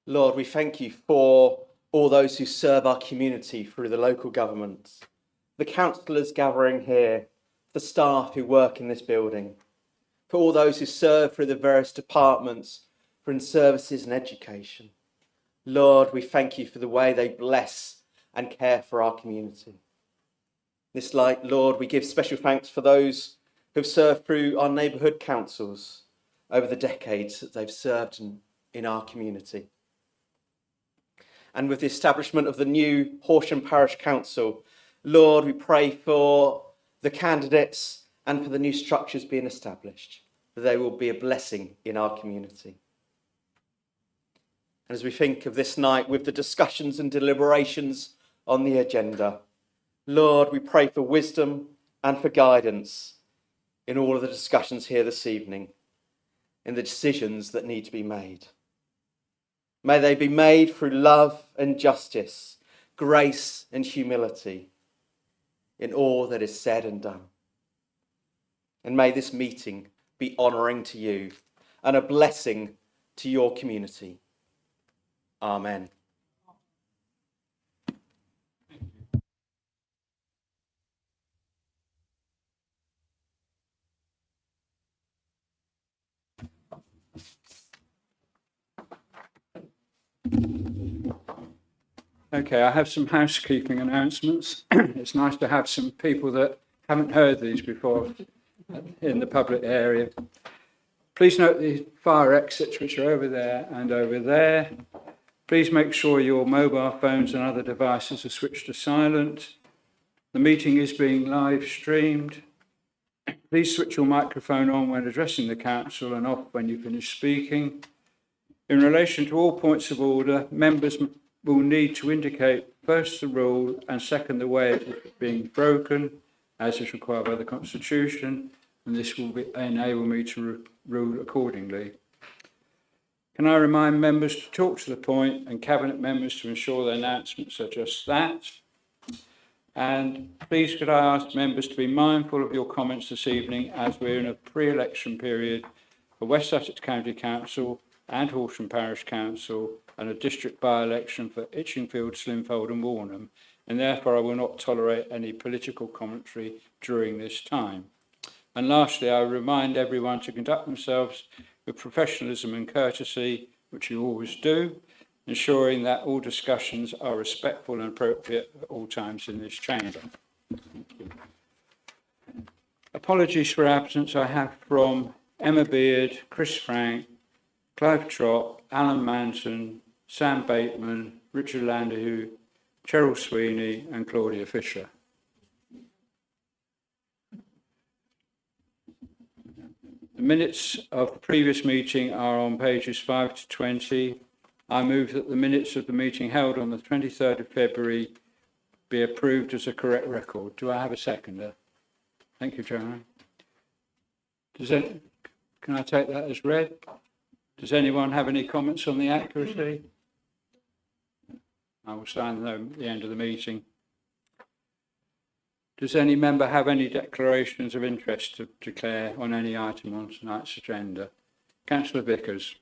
Lord, we thank you for all those who serve our community through the local government, the councillors gathering here, the staff who work in this building, for all those who serve through the various departments, for in services and education. Lord, we thank you for the way they bless and care for our community. This light, Lord, we give special thanks for those who've served through our neighbourhood councils over the decades that they've served in our community. And with the establishment of the new Horsham Parish Council, Lord, we pray for the candidates and for the new structures being established, that they will be a blessing in our community. And as we think of this night with the discussions and deliberations on the agenda, Lord, we pray for wisdom and for guidance in all of the discussions here this evening, in the decisions that need to be made. May they be made through love and justice, grace and humility in all that is said and done. And may this meeting be honouring to you and a blessing to your community. Amen. Okay, I have some housekeeping announcements. It's nice to have some people that haven't heard these before in the public area. Please note the fire exits, which are over there and over there. Please make sure your mobile phones and other devices are switched to silent. The meeting is being live streamed. Please switch your microphone on when addressing the council and off when you finish speaking. In relation to all points of order, members will need to indicate first the rule and second the way it is being broken, as is required by the Constitution, and this will enable me to rule accordingly. Can I remind members to talk to the point and cabinet members to ensure their announcements are just that? And please could I ask members to be mindful of your comments this evening, as we're in a pre-election period for West Sussex County Council and Horsham Parish Council, and a district by-election for Itchingfield, Slinfold and Warnham, and therefore I will not tolerate any political commentary during this time. And lastly, I remind everyone to conduct themselves with professionalism and courtesy, which you always do, ensuring that all discussions are respectful and appropriate at all times in this chamber. Thank you. Apologies for absence I have from Emma Beard, Chris Frank, Clive Trott, Alan Manton, Sam Bateman, Richard Landau, Cheryl Sweeney and Claudia Fisher. The minutes of the previous meeting are on pages 5 to 20. I move that the minutes of the meeting held on the 23rd of February be approved as a correct record. Do I have a seconder? Thank you, Jeremy. Can I take that as read? Does anyone have any comments on the accuracy? I will sign them at the end of the meeting. Does any member have any declarations of interest to declare on any item on tonight's agenda? Councillor Vickers.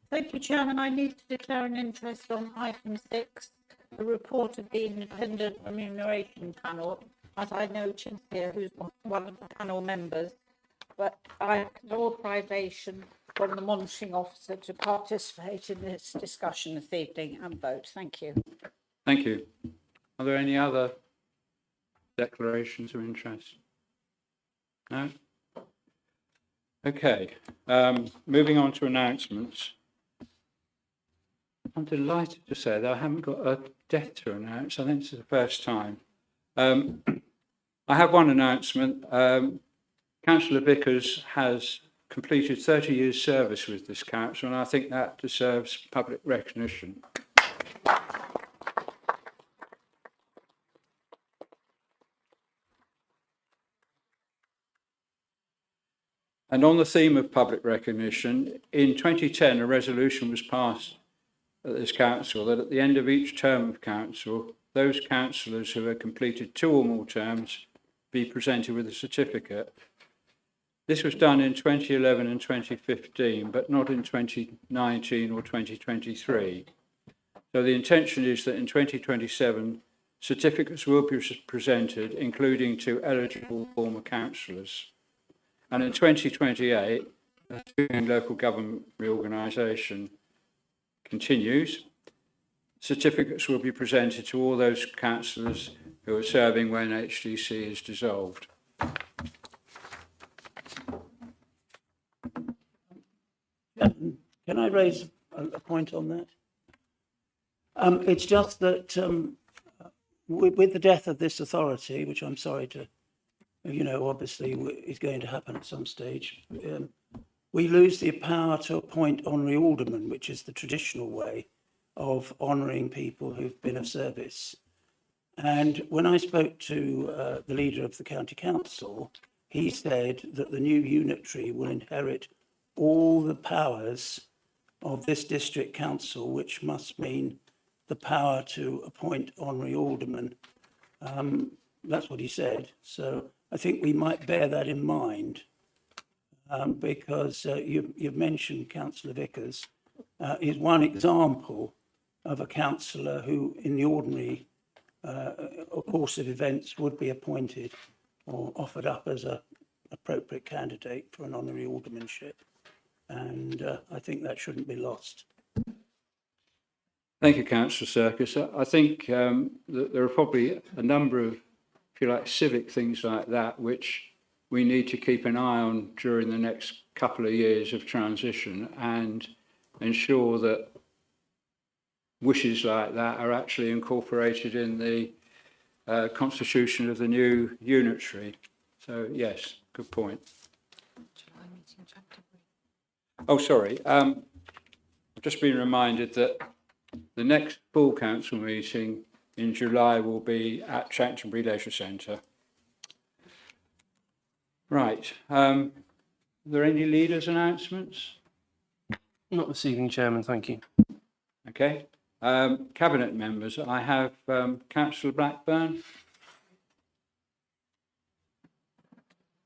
Thank you, Chairman. I need to declare an interest on item 6, the report of the Independent Remuneration Panel, as I know Cynthia, who's one of the panel members, but I have no authorisation from the monitoring officer to participate in this discussion this evening and vote. Thank you. Thank you. Are there any other declarations of interest? No? Okay. Moving on to announcements. I'm delighted to say that I haven't got a death to announce. I think this is the first time. I have one announcement. Councillor Vickers has completed 30 years service with this council, and I think that deserves public recognition. And on the theme of public recognition, in 2010 a resolution was passed at this council that at the end of each term of council, those councillors who had completed 2 or more terms be presented with a certificate. This was done in 2011 and 2015, but not in 2019 or 2023. So the intention is that in 2027, certificates will be presented, including to eligible former councillors. And in 2028, the local government reorganisation continues. Certificates will be presented to all those councillors who are serving when HDC is dissolved. Can I raise a point on that? It's just that with the death of this authority, which I'm sorry to, obviously is going to happen at some stage, we lose the power to appoint honorary aldermen, which is the traditional way of honouring people who've been of service. And when I spoke to the leader of the county council, he said that the new unitary will inherit all the powers of this district council, which must mean the power to appoint honorary aldermen. That's what he said. So I think we might bear that in mind, because you've mentioned Councillor Vickers is one example of a councillor who, in the ordinary course of events, would be appointed or offered up as an appropriate candidate for an honorary aldermanship. And I think that shouldn't be lost. Thank you, Councillor Serkis. I think that there are probably a number of, if you like, civic things like that, which we need to keep an eye on during the next couple of years of transition and ensure that wishes like that are actually incorporated in the constitution of the new unitary. So, yes, good point. Oh, sorry. I've just been reminded that the next full council meeting in July will be at Chanctonbury Leisure Centre. Right. Are there any leaders' announcements? Not this evening, Chairman, thank you. Okay. Cabinet members, I have Councillor Blackburn.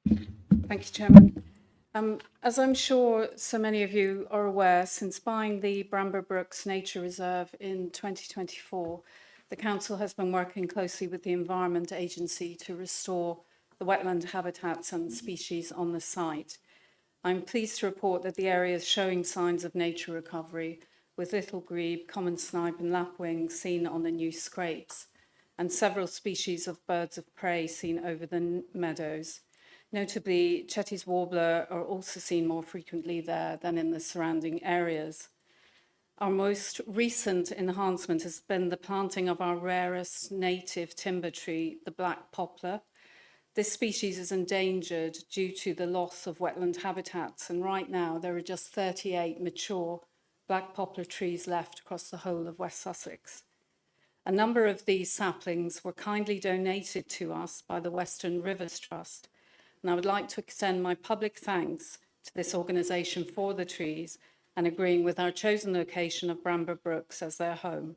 Thank you, Chairman. As I'm sure so many of you are aware, since buying the Bramber Brooks Nature Reserve in 2024, the Council has been working closely with the Environment Agency to restore the wetland habitats and species on the site. I'm pleased to report that the area is showing signs of nature recovery, with little grebe, common snipe and lapwing seen on the new scrapes, and several species of birds of prey seen over the meadows. Notably, Chetty's warbler are also seen more frequently there than in the surrounding areas. Our most recent enhancement has been the planting of our rarest native timber tree, the black poplar. This species is endangered due to the loss of wetland habitats, and right now there are just 38 mature black poplar trees left across the whole of West Sussex. A number of these saplings were kindly donated to us by the Western Rivers Trust, and I would like to extend my public thanks to this organisation for the trees and agreeing with our chosen location of Bramber Brooks as their home.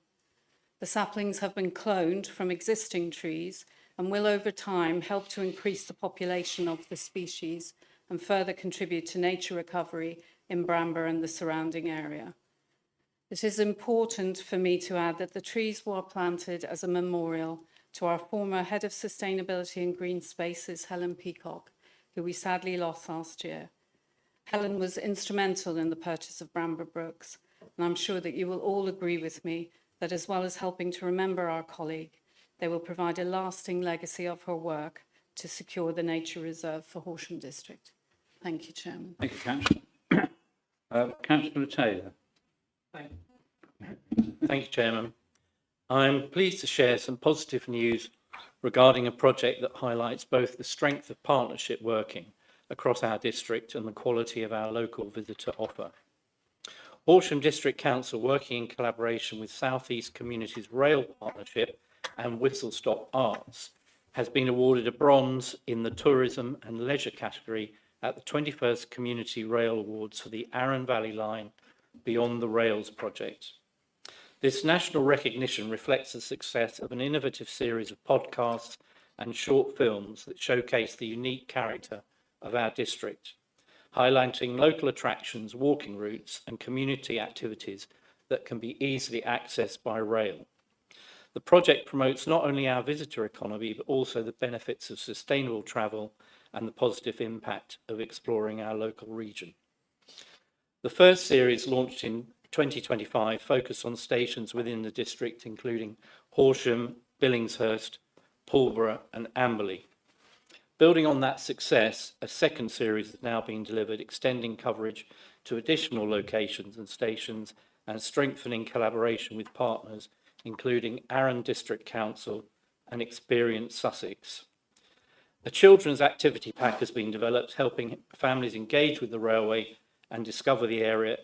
The saplings have been cloned from existing trees and will over time help to increase the population of the species and further contribute to nature recovery in Bramber and the surrounding area. It is important for me to add that the trees were planted as a memorial to our former Head of Sustainability and Green Spaces, Helen Peacock, who we sadly lost last year. Helen was instrumental in the purchase of Bramber Brooks, and I'm sure that you will all agree with me that as well as helping to remember our colleague, they will provide a lasting legacy of her work to secure the nature reserve for Horsham District. Thank you, Chairman. Thank you, Councillor. Councillor Taylor. Thank you, Chairman. I'm pleased to share some positive news regarding a project that highlights both the strength of partnership working across our district and the quality of our local visitor offer. Horsham District Council, working in collaboration with South East Communities Rail Partnership and Whistle Stop Arts, has been awarded a bronze in the tourism and leisure category at the 21st Community Rail Awards for the Arun Valley Line Beyond the Rails project. This national recognition reflects the success of an innovative series of podcasts and short films that showcase the unique character of our district, highlighting local attractions, walking routes and community activities that can be easily accessed by rail. The project promotes not only our visitor economy, but also the benefits of sustainable travel and the positive impact of exploring our local region. The first series, launched in 2025, focused on stations within the district, including Horsham, Billingshurst, Pulborough and Amberley. Building on that success, a second series is now being delivered, extending coverage to additional locations and stations and strengthening collaboration with partners, including Arran District Council and Experience Sussex. A children's activity pack has been developed, helping families engage with the railway and discover the area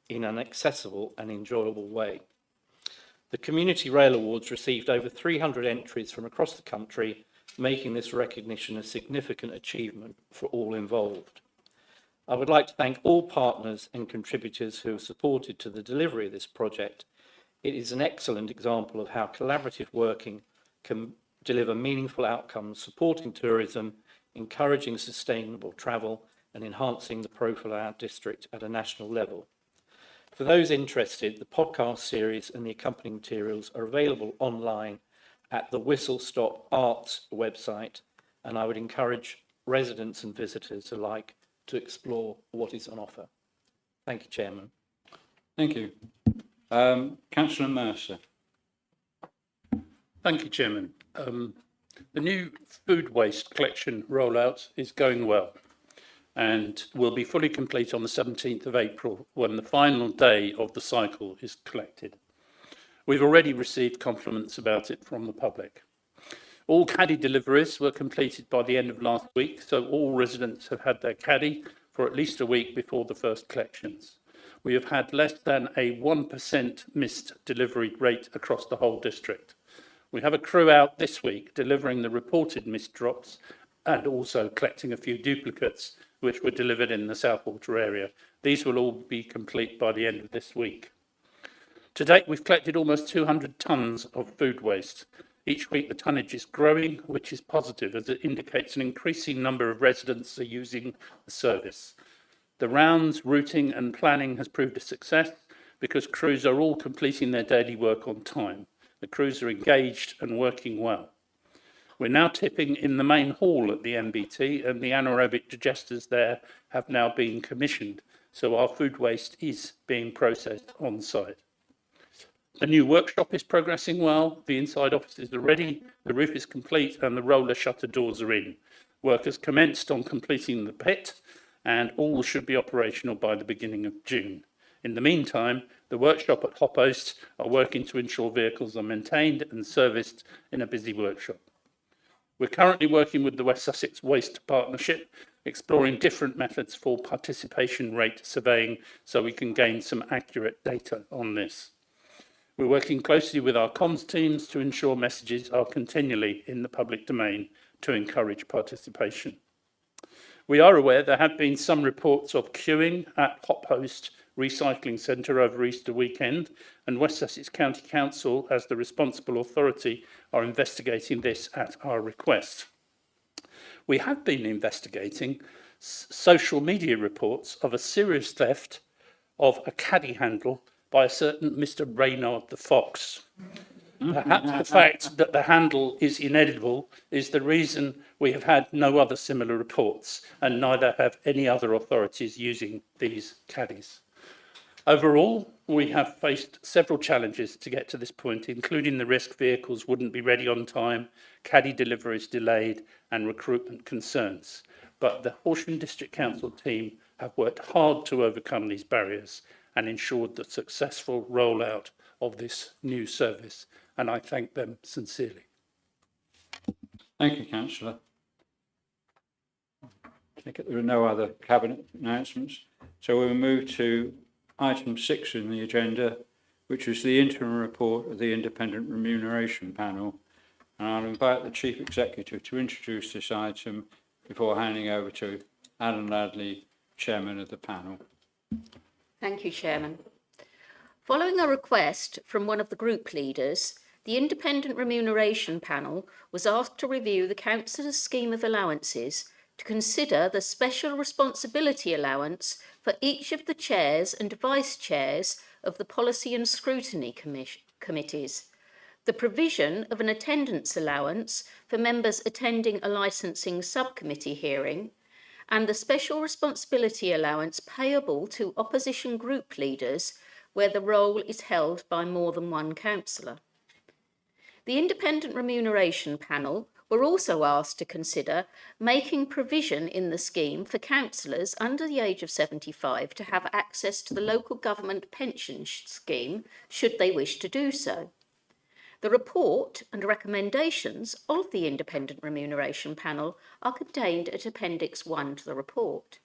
in an accessible and enjoyable way. The Community Rail Awards received over 300 entries from across the country, making this recognition a significant achievement for all involved. I would like to thank all partners and contributors who have supported to the delivery of this project. It is an excellent example of how collaborative working can deliver meaningful outcomes, supporting tourism, encouraging sustainable travel, and enhancing the profile of our district at a national level. For those interested, the podcast series and the accompanying materials are available online at the Whistle Stop Arts website, and I would encourage residents and visitors alike to explore what is on offer. Thank you, Chairman. Thank you. Councillor Mercer. Thank you, Chairman. The new food waste collection rollout is going well and will be fully complete on the 17th of April, when the final day of the cycle is collected. We've already received compliments about it from the public. All caddy deliveries were completed by the end of last week, so all residents have had their caddy for at least a week before the first collections. We have had less than a 1% missed delivery rate across the whole district. We have a crew out this week delivering the reported missed drops and also collecting a few duplicates which were delivered in the Southwater area. These will all be complete by the end of this week. To date, we've collected almost 200 tonnes of food waste. Each week the tonnage is growing, which is positive as it indicates an increasing number of residents are using the service. The rounds, routing and planning has proved a success because crews are all completing their daily work on time. The crews are engaged and working well. We're now tipping in the main hall at the MBT, and the anaerobic digesters there have now been commissioned, so our food waste is being processed on site. The new workshop is progressing well, the inside offices are ready, the roof is complete and the roller shutter doors are in. Work has commenced on completing the pit and all should be operational by the beginning of June. In the meantime, the workshop at Hoppost are working to ensure vehicles are maintained and serviced in a busy workshop. We're currently working with the West Sussex Waste Partnership, exploring different methods for participation rate surveying so we can gain some accurate data on this. We're working closely with our comms teams to ensure messages are continually in the public domain to encourage participation. We are aware there have been some reports of queuing at Hoppost Recycling Centre over Easter weekend, and West Sussex County Council, as the responsible authority, are investigating this at our request. We have been investigating social media reports of a serious theft of a caddy handle by a certain Mr. Reynard the Fox. Perhaps the fact that the handle is inedible is the reason we have had no other similar reports, and neither have any other authorities using these caddies. Overall, we have faced several challenges to get to this point, including the risk vehicles wouldn't be ready on time, caddy deliveries delayed, and recruitment concerns. But the Horsham District Council team have worked hard to overcome these barriers and ensured the successful rollout of this new service, and I thank them sincerely. Thank you, Councillor. I take it there are no other Cabinet announcements, so we'll move to item 6 in the agenda, which is the interim report of the Independent Remuneration Panel, and I'll invite the Chief Executive to introduce this item before handing over to Alan Ladley, Chairman of the panel. Thank you, Chairman. Following a request from one of the group leaders, the Independent Remuneration Panel was asked to review the Councillor's scheme of allowances to consider the special responsibility allowance for each of the chairs and vice chairs of the Policy and Scrutiny Committees, the provision of an attendance allowance for members attending a licensing subcommittee hearing, and the special responsibility allowance payable to opposition group leaders where the role is held by more than one councillor. The Independent Remuneration Panel were also asked to consider making provision in the scheme for councillors under the age of 75 to have access to the local government pension scheme should they wish to do so. The report and recommendations of the Independent Remuneration Panel are contained at Appendix 1 to the report.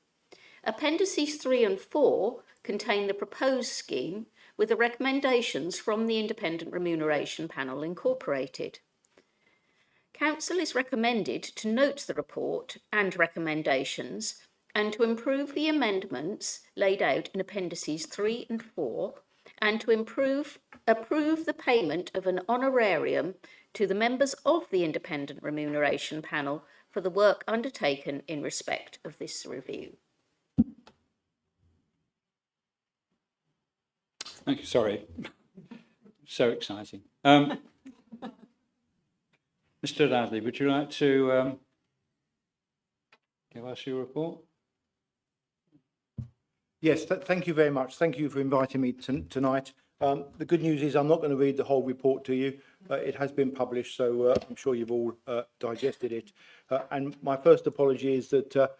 Appendices 3 and 4 contain the proposed scheme with the recommendations from the Independent Remuneration Panel incorporated. Council is recommended to note the report and recommendations and to improve the amendments laid out in Appendices 3 and 4 and to approve the payment of an honorarium to the members of the Independent Remuneration Panel for the work undertaken in respect of this review. Thank you. Sorry. So exciting. Mr. Ladley, would you like to give us your report? Yes, thank you very much. Thank you for inviting me tonight. The good news is I'm not going to read the whole report to you. It has been published, so I'm sure you've all digested it. And my first apology is that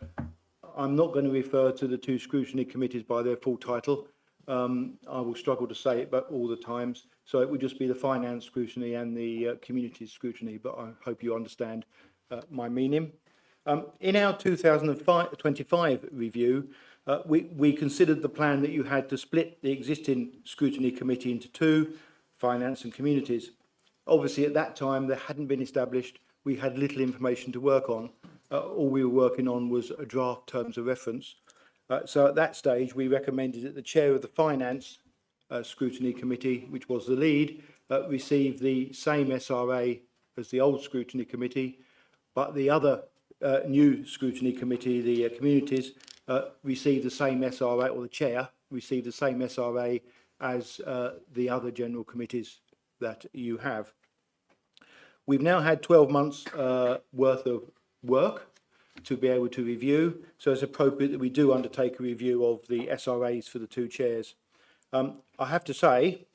I'm not going to refer to the two scrutiny committees by their full title. I will struggle to say it, but all the times. So it would just be the finance scrutiny and the communities scrutiny, but I hope you understand my meaning. In our 2025 review, we considered the plan that you had to split the existing scrutiny committee into two, finance and communities. Obviously, at that time, there hadn't been established. We had little information to work on. All we were working on was a draft terms of reference. So at that stage, we recommended that the chair of the finance scrutiny committee, which was the lead, receive the same SRA as the old scrutiny committee, but the other new scrutiny committee, the communities, received the same SRA, or the chair received the same SRA as the other general committees that you have. We've now had 12 months worth of work to be able to review, so it's appropriate that we do undertake a review of the SRAs for the two chairs. I have to say,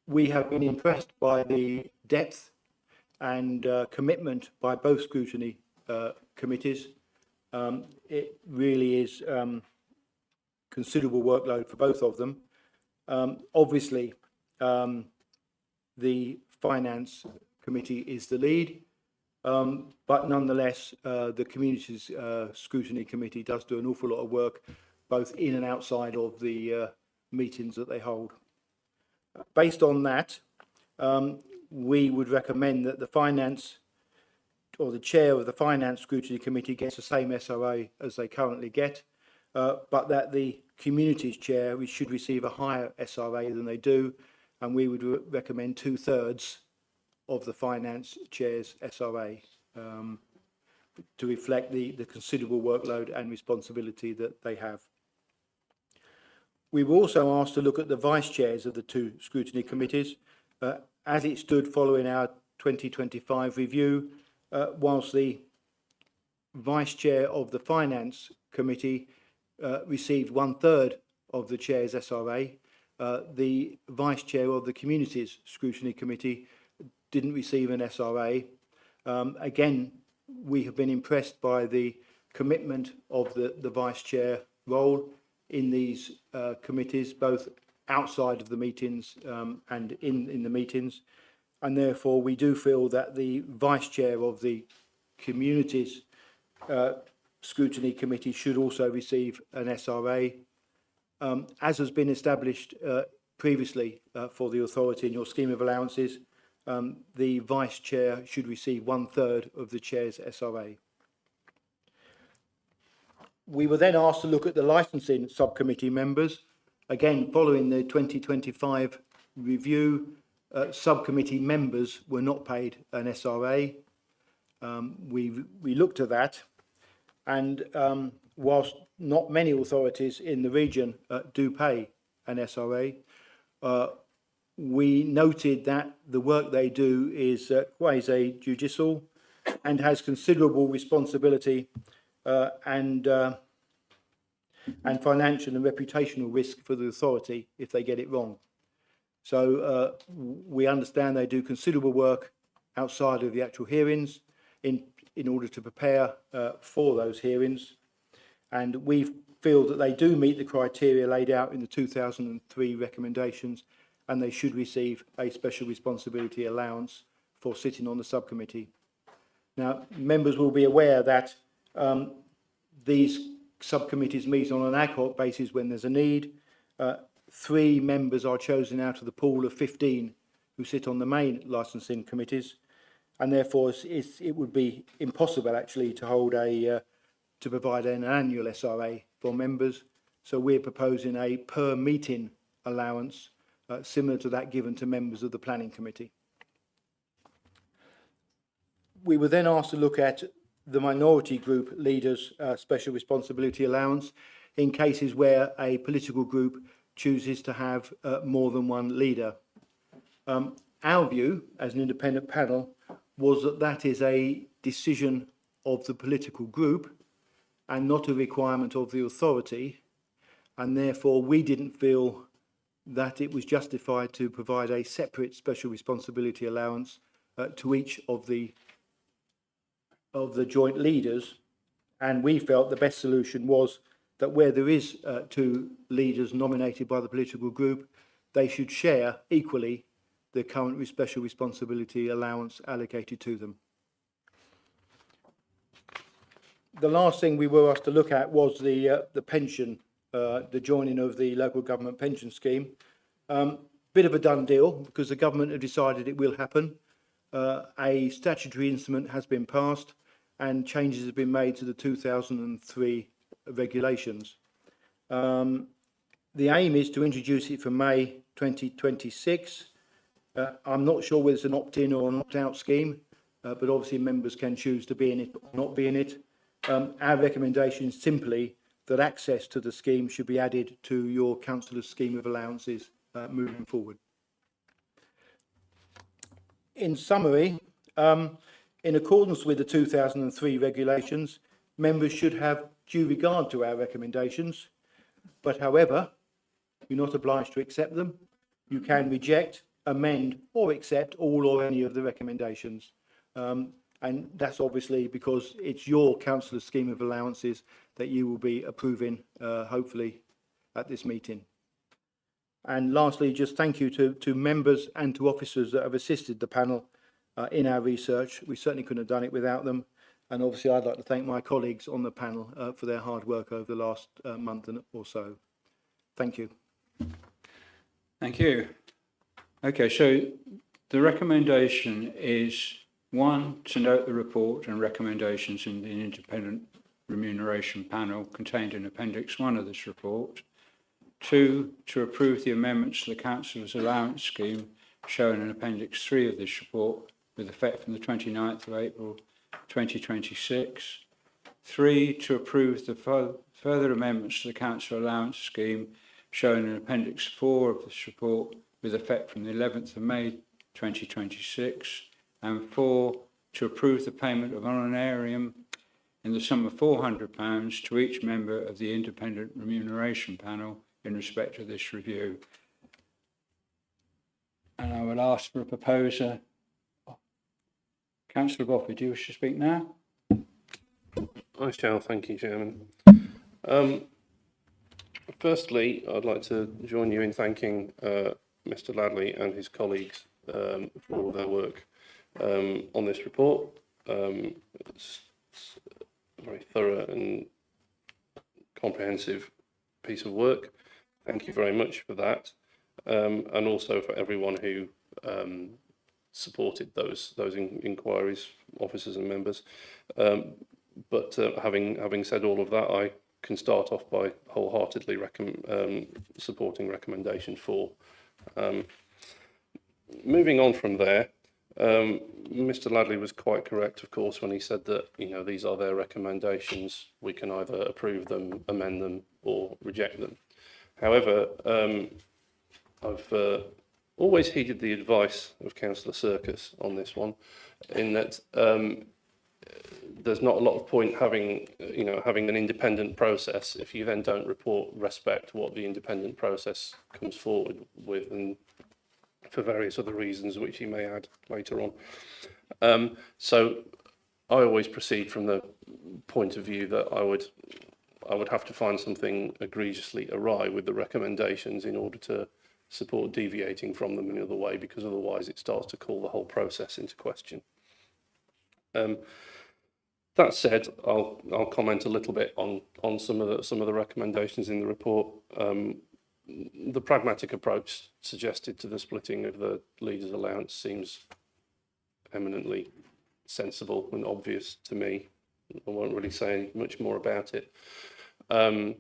we have been impressed by the depth and commitment by both scrutiny committees. It really is considerable workload for both of them. Obviously, the finance committee is the lead, but nonetheless, the communities scrutiny committee does do an awful lot of work, both in and outside of the meetings that they hold. Based on that, we would recommend that the finance, or the chair of the finance scrutiny committee, gets the same SRA as they currently get, but that the communities chair should receive a higher SRA than they do, and we would recommend 2/3 of the finance chair's SRA to reflect the considerable workload and responsibility that they have. We were also asked to look at the vice chairs of the two scrutiny committees. As it stood following our 2025 review, whilst the vice chair of the finance committee received 1/3 of the chair's SRA, the vice chair of the communities scrutiny committee didn't receive an SRA. Again, we have been impressed by the commitment of the vice chair role in these committees, both outside of the meetings and in the meetings. And therefore, we do feel that the vice chair of the communities scrutiny committee should also receive an SRA. As has been established previously for the authority in your scheme of allowances, the vice chair should receive 1/3 of the chair's SRA. We were then asked to look at the licensing subcommittee members. Again, following the 2025 review, subcommittee members were not paid an SRA. we looked at that, and whilst not many authorities in the region do pay an SRA, we noted that the work they do is quasi-judicial and has considerable responsibility and financial and reputational risk for the authority if they get it wrong. So we understand they do considerable work outside of the actual hearings in order to prepare for those hearings, and we feel that they do meet the criteria laid out in the 2003 recommendations, and they should receive a special responsibility allowance for sitting on the subcommittee. Now, members will be aware that these subcommittees meet on an ad hoc basis when there's a need. 3 members are chosen out of the pool of 15 who sit on the main licensing committees, and therefore it would be impossible actually to hold to provide an annual SRA for members. So we're proposing a per meeting allowance similar to that given to members of the planning committee. We were then asked to look at the minority group leaders' special responsibility allowance in cases where a political group chooses to have more than one leader. Our view as an independent panel was that that is a decision of the political group and not a requirement of the authority, and therefore we didn't feel that it was justified to provide a separate special responsibility allowance to each of the joint leaders, and we felt the best solution was that where there is 2 leaders nominated by the political group, they should share equally the current special responsibility allowance allocated to them. The last thing we were asked to look at was the pension, the joining of the local government pension scheme. Bit of a done deal because the government have decided it will happen. A statutory instrument has been passed and changes have been made to the 2003 regulations. The aim is to introduce it from May 2026. I'm not sure whether it's an opt-in or an opt-out scheme, but obviously members can choose to be in it or not be in it. Our recommendation is simply that access to the scheme should be added to your councillor's scheme of allowances moving forward. In summary, in accordance with the 2003 regulations, members should have due regard to our recommendations, but however, you're not obliged to accept them. You can reject, amend or accept all or any of the recommendations. And that's obviously because it's your councillor's scheme of allowances that you will be approving, hopefully, at this meeting. And lastly, just thank you to members and to officers that have assisted the panel in our research. We certainly couldn't have done it without them. And obviously, I'd like to thank my colleagues on the panel for their hard work over the last month or so. Thank you. Thank you. Okay, so the recommendation is 1, to note the report and recommendations in the independent remuneration panel contained in Appendix 1 of this report. 2, to approve the amendments to the Councillor's Allowance Scheme shown in Appendix 3 of this report with effect from the 29th of April 2026. 3, to approve the further amendments to the Council Allowance Scheme shown in Appendix 4 of this report with effect from the 11th of May 2026. And 4, to approve the payment of honorarium in the sum of £400 to each member of the independent remuneration panel in respect of this review. And I will ask for a proposer. Councillor Boffey, do you wish to speak now? I shall, thank you, Chairman. Firstly, I'd like to join you in thanking Mr. Ladley and his colleagues for all their work on this report. It's a very thorough and comprehensive piece of work. Thank you very much for that, and also for everyone who supported those inquiries, officers and members. But having said all of that, I can start off by wholeheartedly supporting recommendation 4. Moving on from there, Mr. Ladley was quite correct, of course, when he said that, you know, these are their recommendations. We can either approve them, amend them, or reject them. However, I've always heeded the advice of Councillor Circus on this one, in that there's not a lot of point having an independent process if you then don't respect what the independent process comes forward with, and for various other reasons which he may add later on. So I always proceed from the point of view that I would have to find something egregiously awry with the recommendations in order to support deviating from them in another way, because otherwise it starts to call the whole process into question. That said, I'll comment a little bit on some of the recommendations in the report. The pragmatic approach suggested to the splitting of the leaders' allowance seems eminently sensible and obvious to me. I won't really say much more about it. I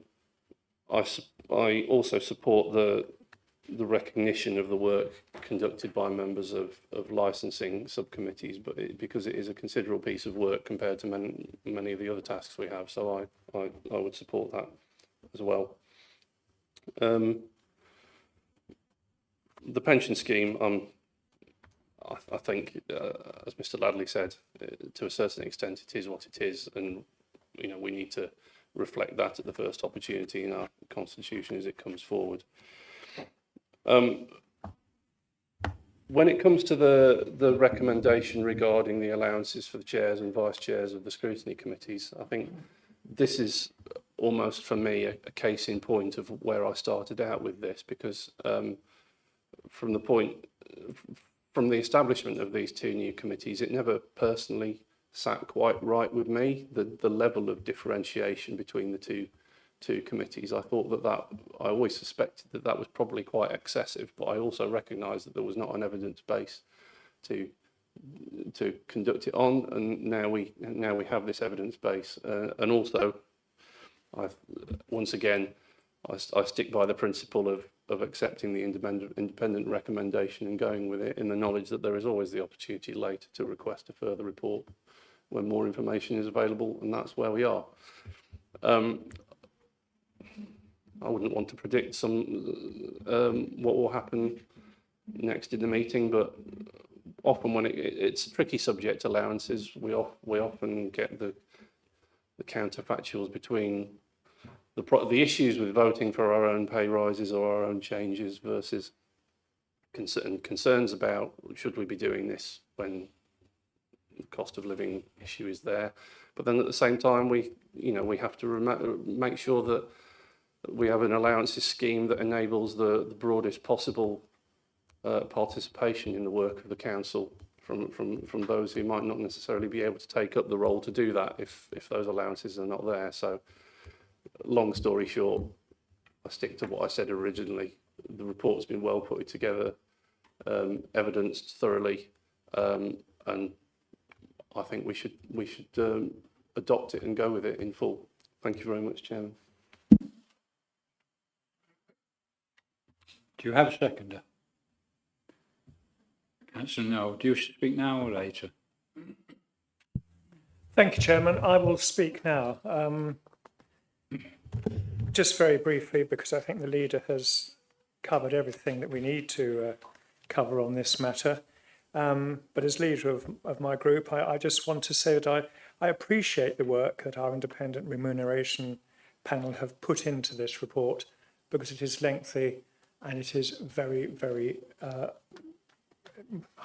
also support the recognition of the work conducted by members of licensing subcommittees, but because it is a considerable piece of work compared to many of the other tasks we have, so I would support that as well. The pension scheme, I think, as Mr. Ladley said, to a certain extent it is what it is, and you know, we need to reflect that at the first opportunity in our constitution as it comes forward. When it comes to the recommendation regarding the allowances for the chairs and vice chairs of the scrutiny committees, I think this is almost for me a case in point of where I started out with this, because from the establishment of these two new committees, it never personally sat quite right with me, the level of differentiation between the two committees. I thought I always suspected that was probably quite excessive, but I also recognised that there was not an evidence base to conduct it on, and now we have this evidence base, and also once again I stick by the principle of accepting the independent recommendation and going with it, in the knowledge that there is always the opportunity later to request a further report when more information is available, and that's where we are. I wouldn't want to predict what will happen next in the meeting, but often when it's a tricky subject, allowances, we often get the counterfactuals between the issues with voting for our own pay rises or our own changes versus concerns about should we be doing this when the cost of living issue is there. But then at the same time, we have to make sure that we have an allowances scheme that enables the broadest possible participation in the work of the council from those who might not necessarily be able to take up the role to do that if those allowances are not there. So, long story short, I stick to what I said originally. The report's been well put together, evidenced thoroughly, and I think we should adopt it and go with it in full. Thank you very much, Chairman. Do you have a seconder? Councillor Noel, do you speak now or later? Thank you, Chairman. I will speak now. Just very briefly, because I think the leader has covered everything that we need to cover on this matter. But as leader of my group, I just want to say that I appreciate the work that our independent remuneration panel have put into this report, because it is lengthy and it is very, very, I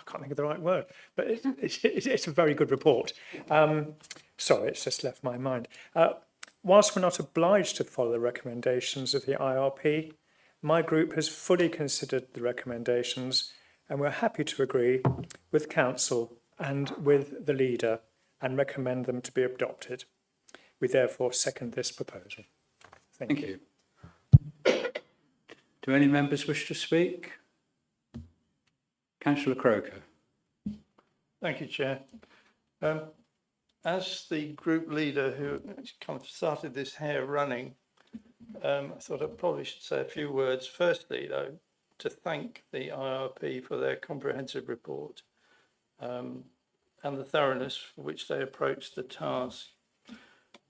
can't think of the right word, but it's a very good report. Sorry, it's just left my mind. Whilst we're not obliged to follow the recommendations of the IRP, my group has fully considered the recommendations, and we're happy to agree with Council and with the leader and recommend them to be adopted. We therefore second this proposal. Thank you. Do any members wish to speak? Councillor Croker. Thank you, Chair. As the group leader who kind of started this hair running, I thought I probably should say a few words. Firstly, though, to thank the IRP for their comprehensive report. and the thoroughness for which they approached the task.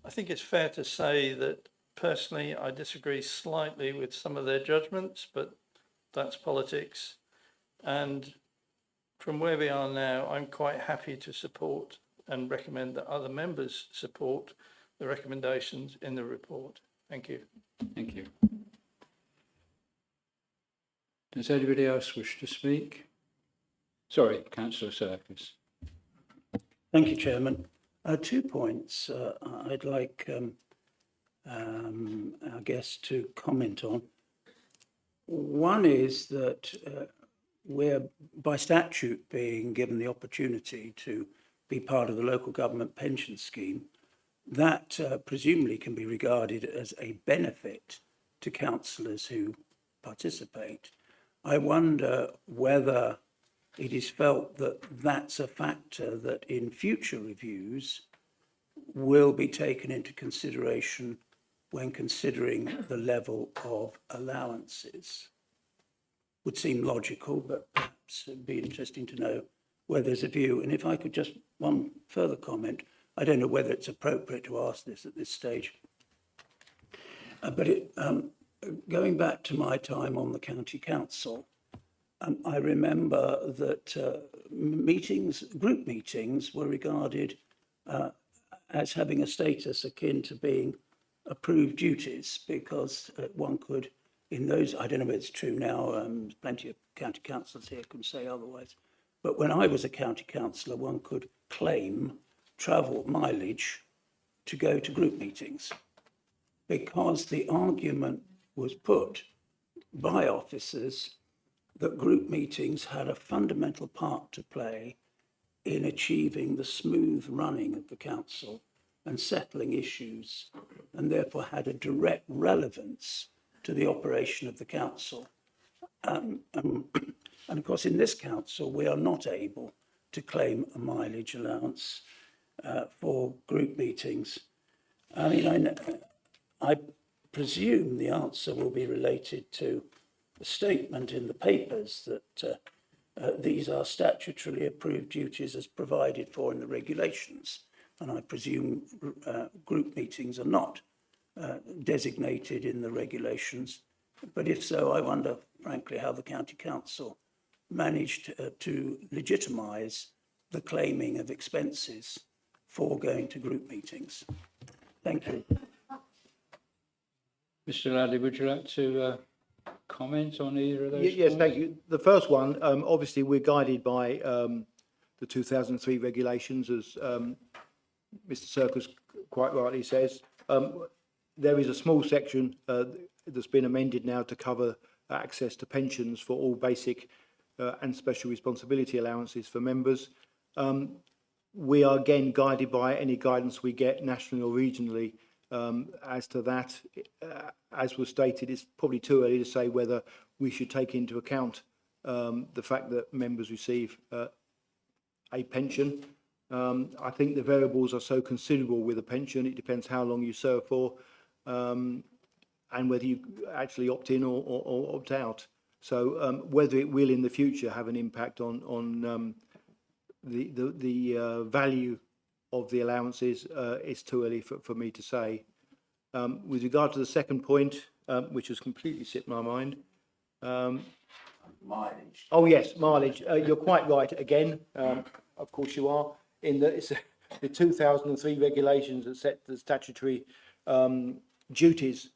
I think it's fair to say that personally I disagree slightly with some of their judgments, but that's politics. And from where we are now, I'm quite happy to support and recommend that other members support the recommendations in the report. Thank you. Thank you. Does anybody else wish to speak? Sorry, Councillor Serkis. Thank you, Chairman. 2 points I'd like our guest to comment on. One is that we're, by statute, being given the opportunity to be part of the local government pension scheme. That presumably can be regarded as a benefit to councillors who participate. I wonder whether it is felt that that's a factor that in future reviews will be taken into consideration when considering the level of allowances. Would seem logical, but perhaps it'd be interesting to know whether there's a view. And if I could just, one further comment, I don't know whether it's appropriate to ask this at this stage, going back to my time on the county council, I remember that group meetings were regarded as having a status akin to being approved duties, because one could, in those, I don't know if it's true now, plenty of county councillors here can say otherwise, but when I was a county councillor, one could claim travel mileage to go to group meetings, because the argument was put by officers that group meetings had a fundamental part to play in achieving the smooth running of the council and settling issues, and therefore had a direct relevance to the operation of the council. And of course, in this council, we are not able to claim a mileage allowance for group meetings. I mean, I presume the answer will be related to the statement in the papers that these are statutorily approved duties as provided for in the regulations. And I presume group meetings are not designated in the regulations. But if so, I wonder, frankly, how the county council managed to legitimise the claiming of expenses for going to group meetings. Thank you. Mr. Ladley, would you like to comment on either of those Yes, points? thank you. The first one, obviously we're guided by the 2003 regulations, as Mr. Serkis quite rightly says. There is a small section that's been amended now to cover access to pensions for all basic and special responsibility allowances for members. We are again guided by any guidance we get nationally or regionally as to that. As was stated, it's probably too early to say whether we should take into account the fact that members receive a pension. I think the variables are so considerable with a pension. It depends how long you serve for and whether you actually opt in or opt out. So whether it will in the future have an impact on the value of the allowances is too early for me to say. With regard to the second point, which has completely slipped my mind. Mileage. Oh yes, mileage. You're quite right again. Of course you are. In that it's the 2003 regulations that set the statutory duties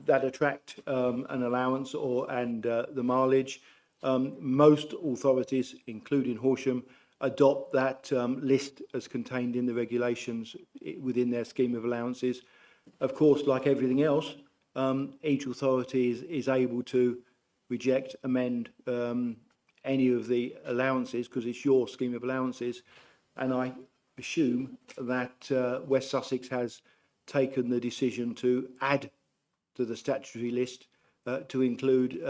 that attract an allowance and the mileage. Most authorities, including Horsham, adopt that list as contained in the regulations within their scheme of allowances. Of course, like everything else, each authority is able to reject, amend any of the allowances because it's your scheme of allowances. And I assume that West Sussex has taken the decision to add to the statutory list to include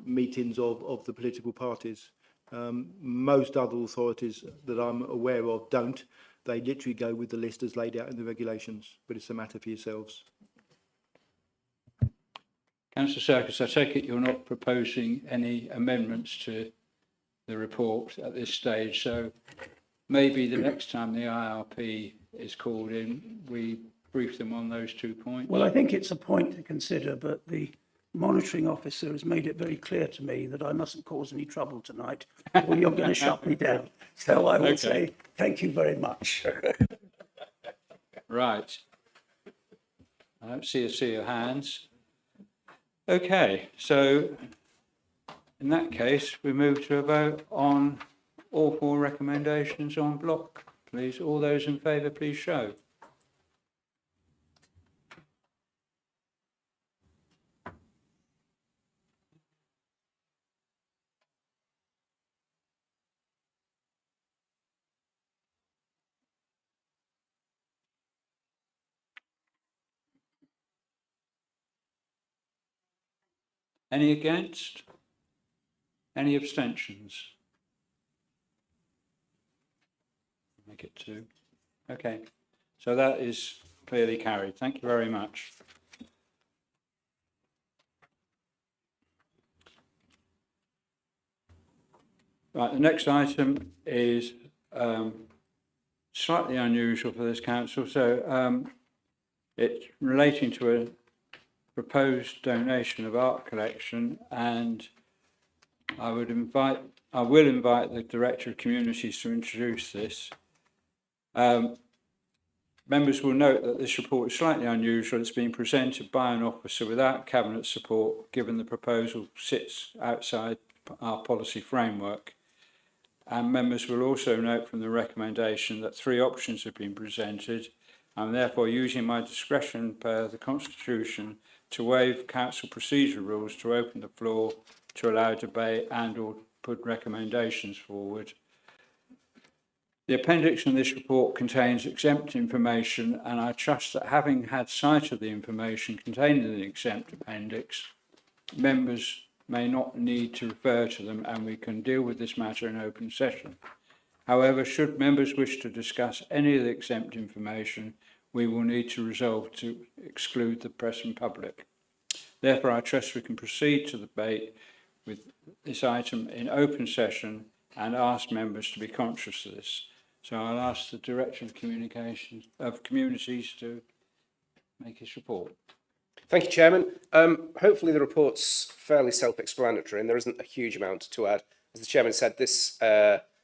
meetings of the political parties. Most other authorities that I'm aware of don't. They literally go with the list as laid out in the regulations, but it's a matter for yourselves. Councillor Serkis, I take it you're not proposing any amendments to the report at this stage. So maybe the next time the IRP is called in, we brief them on those 2 points. Well, I think it's a point to consider, but the monitoring officer has made it very clear to me that I mustn't cause any trouble tonight, or you're going to shut me down. So I will say thank you very much. Right. I don't see a sea of hands. Okay, so in that case, we move to a vote on all 4 recommendations en bloc. Please, all those in favour, please show. Any against? Any abstentions? Make it 2. Okay, so that is clearly carried. Thank you very much. Right, the next item is slightly unusual for this council. So it's relating to a proposed donation of art collection, and I will invite the Director of Communities to introduce this. Members will note that this report is slightly unusual. It's been presented by an officer without Cabinet support, given the proposal sits outside our policy framework. And members will also note from the recommendation that 3 options have been presented. I'm therefore using my discretion per the Constitution to waive council procedure rules to open the floor to allow debate and or put recommendations forward. The appendix in this report contains exempt information, and I trust that having had sight of the information contained in the exempt appendix, members may not need to refer to them, and we can deal with this matter in open session. However, should members wish to discuss any of the exempt information, we will need to resolve to exclude the press and public. Therefore, I trust we can proceed to debate with this item in open session and ask members to be conscious of this. So I'll ask the Director of Communications of Communities to make his report. Thank you, Chairman. Hopefully the report's fairly self-explanatory and there isn't a huge amount to add. As the Chairman said, this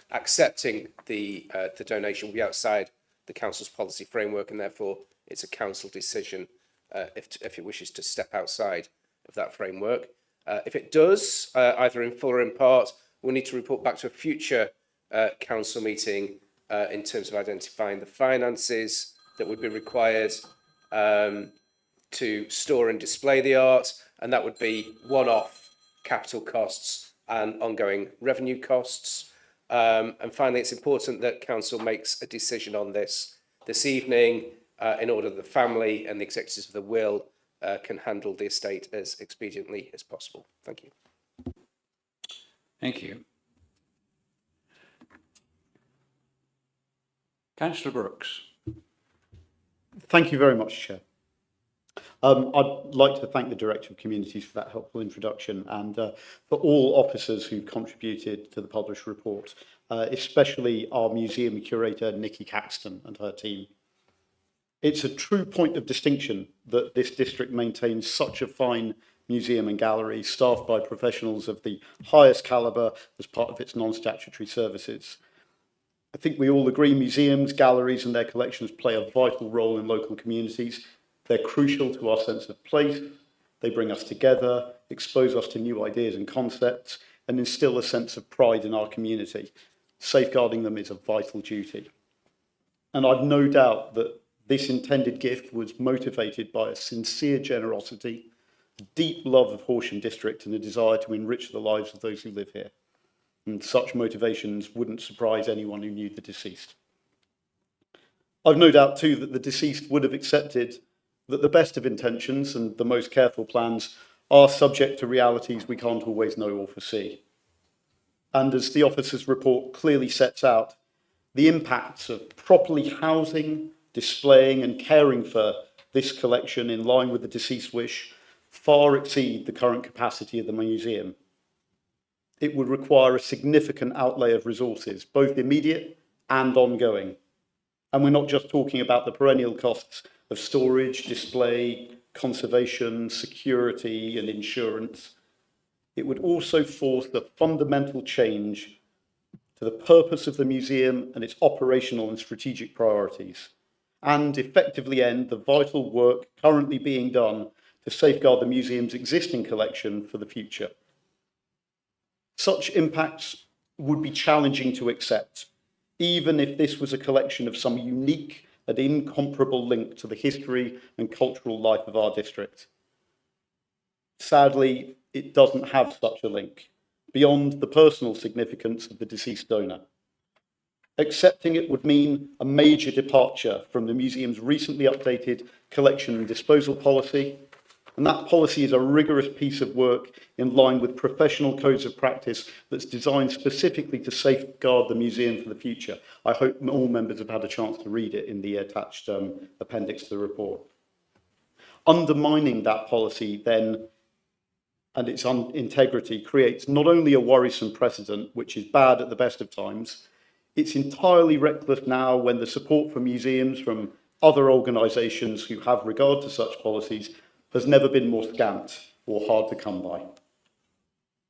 accepting the donation will be outside the Council's policy framework, and therefore it's a Council decision if it wishes to step outside of that framework. If it does, either in full or in part, we'll need to report back to a future Council meeting in terms of identifying the finances that would be required to store and display the art, and that would be one-off capital costs and ongoing revenue costs. And finally, it's important that Council makes a decision on this evening in order that the family and the executors of the will can handle the estate as expediently as possible. Thank you. Thank you. Councillor Brooks. Thank you very much, Chair. I'd like to thank the Director of Communities for that helpful introduction, and for all officers who contributed to the published report, especially our museum curator, Nikki Caxton, and her team. It's a true point of distinction that this district maintains such a fine museum and gallery staffed by professionals of the highest calibre as part of its non-statutory services. I think we all agree museums, galleries and their collections play a vital role in local communities. They're crucial to our sense of place. They bring us together, expose us to new ideas and concepts, and instill a sense of pride in our community. Safeguarding them is a vital duty. And I've no doubt that this intended gift was motivated by a sincere generosity, a deep love of Horsham district, and a desire to enrich the lives of those who live here. And such motivations wouldn't surprise anyone who knew the deceased. I've no doubt too that the deceased would have accepted that the best of intentions and the most careful plans are subject to realities we can't always know or foresee. And as the officer's report clearly sets out, the impacts of properly housing, displaying and caring for this collection in line with the deceased wish far exceed the current capacity of the museum. it would require a significant outlay of resources, both immediate and ongoing. And we're not just talking about the perennial costs of storage, display, conservation, security, and insurance. It would also force a fundamental change to the purpose of the museum and its operational and strategic priorities, and effectively end the vital work currently being done to safeguard the museum's existing collection for the future. Such impacts would be challenging to accept, even if this was a collection of some unique and incomparable link to the history and cultural life of our district. Sadly, it doesn't have such a link, beyond the personal significance of the deceased donor. Accepting it would mean a major departure from the museum's recently updated collection and disposal policy, and that policy is a rigorous piece of work in line with professional codes of practice that's designed specifically to safeguard the museum for the future. I hope all members have had a chance to read it in the attached appendix to the report. Undermining that policy then and its integrity creates not only a worrisome precedent, which is bad at the best of times, it's entirely reckless now when the support for museums from other organisations who have regard to such policies has never been more scant or hard to come by.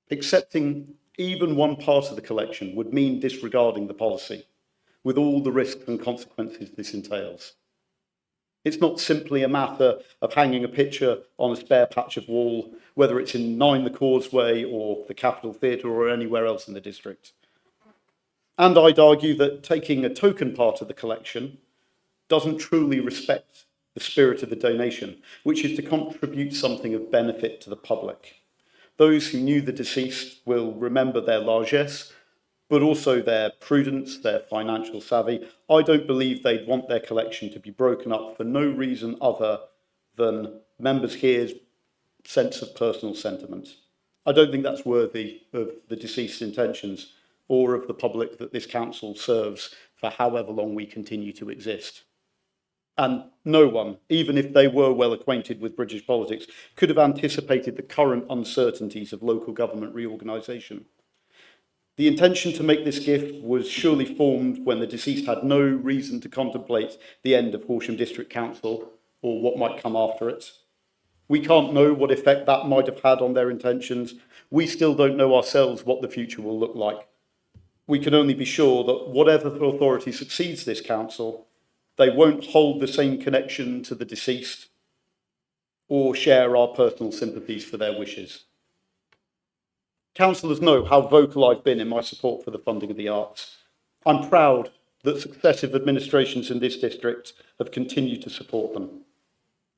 Accepting even one part of the collection would mean disregarding the policy, with all the risks and consequences this entails. It's not simply a matter of hanging a picture on a spare patch of wall, whether it's in 9 the Causeway or the Capitol Theatre or anywhere else in the district. And I'd argue that taking a token part of the collection doesn't truly respect the spirit of the donation, which is to contribute something of benefit to the public. Those who knew the deceased will remember their largesse, but also their prudence, their financial savvy. I don't believe they'd want their collection to be broken up for no reason other than members here's sense of personal sentiment. I don't think that's worthy of the deceased's intentions or of the public that this council serves for however long we continue to exist. And no one, even if they were well acquainted with British politics, could have anticipated the current uncertainties of local government reorganisation. The intention to make this gift was surely formed when the deceased had no reason to contemplate the end of Horsham District Council or what might come after it. We can't know what effect that might have had on their intentions. We still don't know ourselves what the future will look like. We can only be sure that whatever authority succeeds this council, they won't hold the same connection to the deceased or share our personal sympathies for their wishes. Councillors know how vocal I've been in my support for the funding of the arts. I'm proud that successive administrations in this district have continued to support them.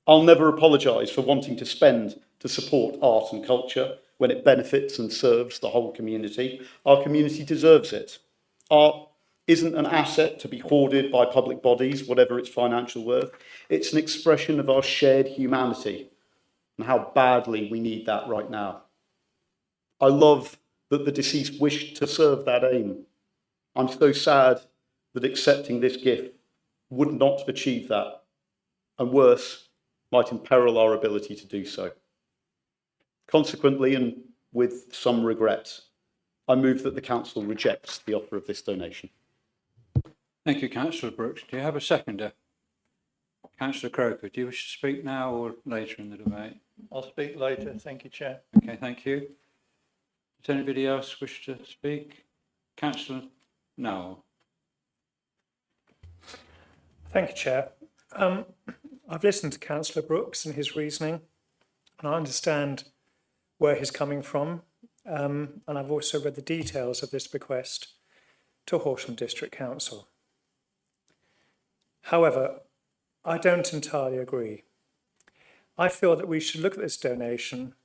I'll never apologise for wanting to spend to support art and culture when it benefits and serves the whole community. Our community deserves it. Art isn't an asset to be hoarded by public bodies, whatever its financial worth. It's an expression of our shared humanity and how badly we need that right now. I love that the deceased wished to serve that aim. I'm so sad that accepting this gift would not achieve that, and worse, might imperil our ability to do so. Consequently, and with some regret, I move that the council rejects the offer of this donation. Thank you, Councillor Brooks. Do you have a seconder? Councillor Croker, do you wish to speak now or later in the debate? I'll speak later. Thank you, Chair. Okay, thank you. Does anybody else wish to speak? Councillor Nowell. Thank you, Chair. I've listened to Councillor Brooks and his reasoning, and I understand where he's coming from, and I've also read the details of this bequest to Horsham District Council. However, I don't entirely agree. I feel that we should look at this donation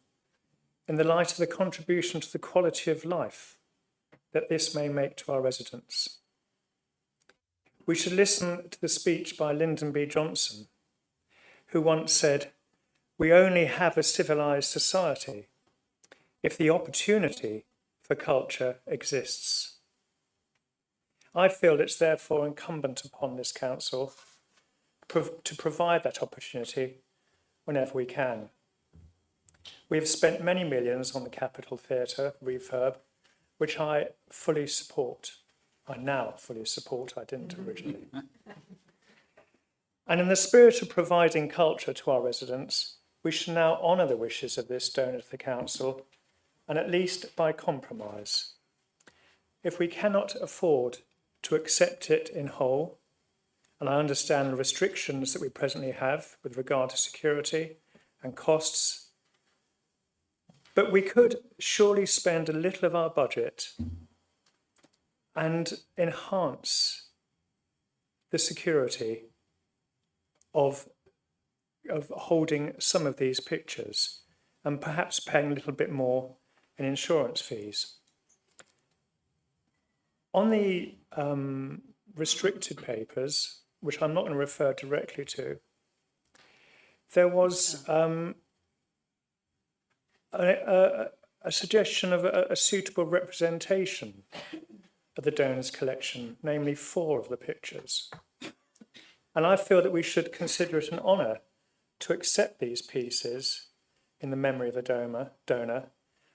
in the light of the contribution to the quality of life that this may make to our residents. We should listen to the speech by Lyndon B. Johnson, who once said, "We only have a civilised society if the opportunity for culture exists." I feel it's therefore incumbent upon this council to provide that opportunity whenever we can. We've spent many millions on the Capitol Theatre refurb, which I fully support. I now fully support, I didn't originally. And in the spirit of providing culture to our residents, we should now honour the wishes of this donor to the council, and at least by compromise. If we cannot afford to accept it in whole, and I understand the restrictions that we presently have with regard to security and costs, but we could surely spend a little of our budget and enhance the security of holding some of these pictures and perhaps paying a little bit more in insurance fees. On the restricted papers, which I'm not going to refer directly to, there was a suggestion of a suitable representation of the donors' collection, namely 4 of the pictures. And I feel that we should consider it an honour to accept these pieces in the memory of the donor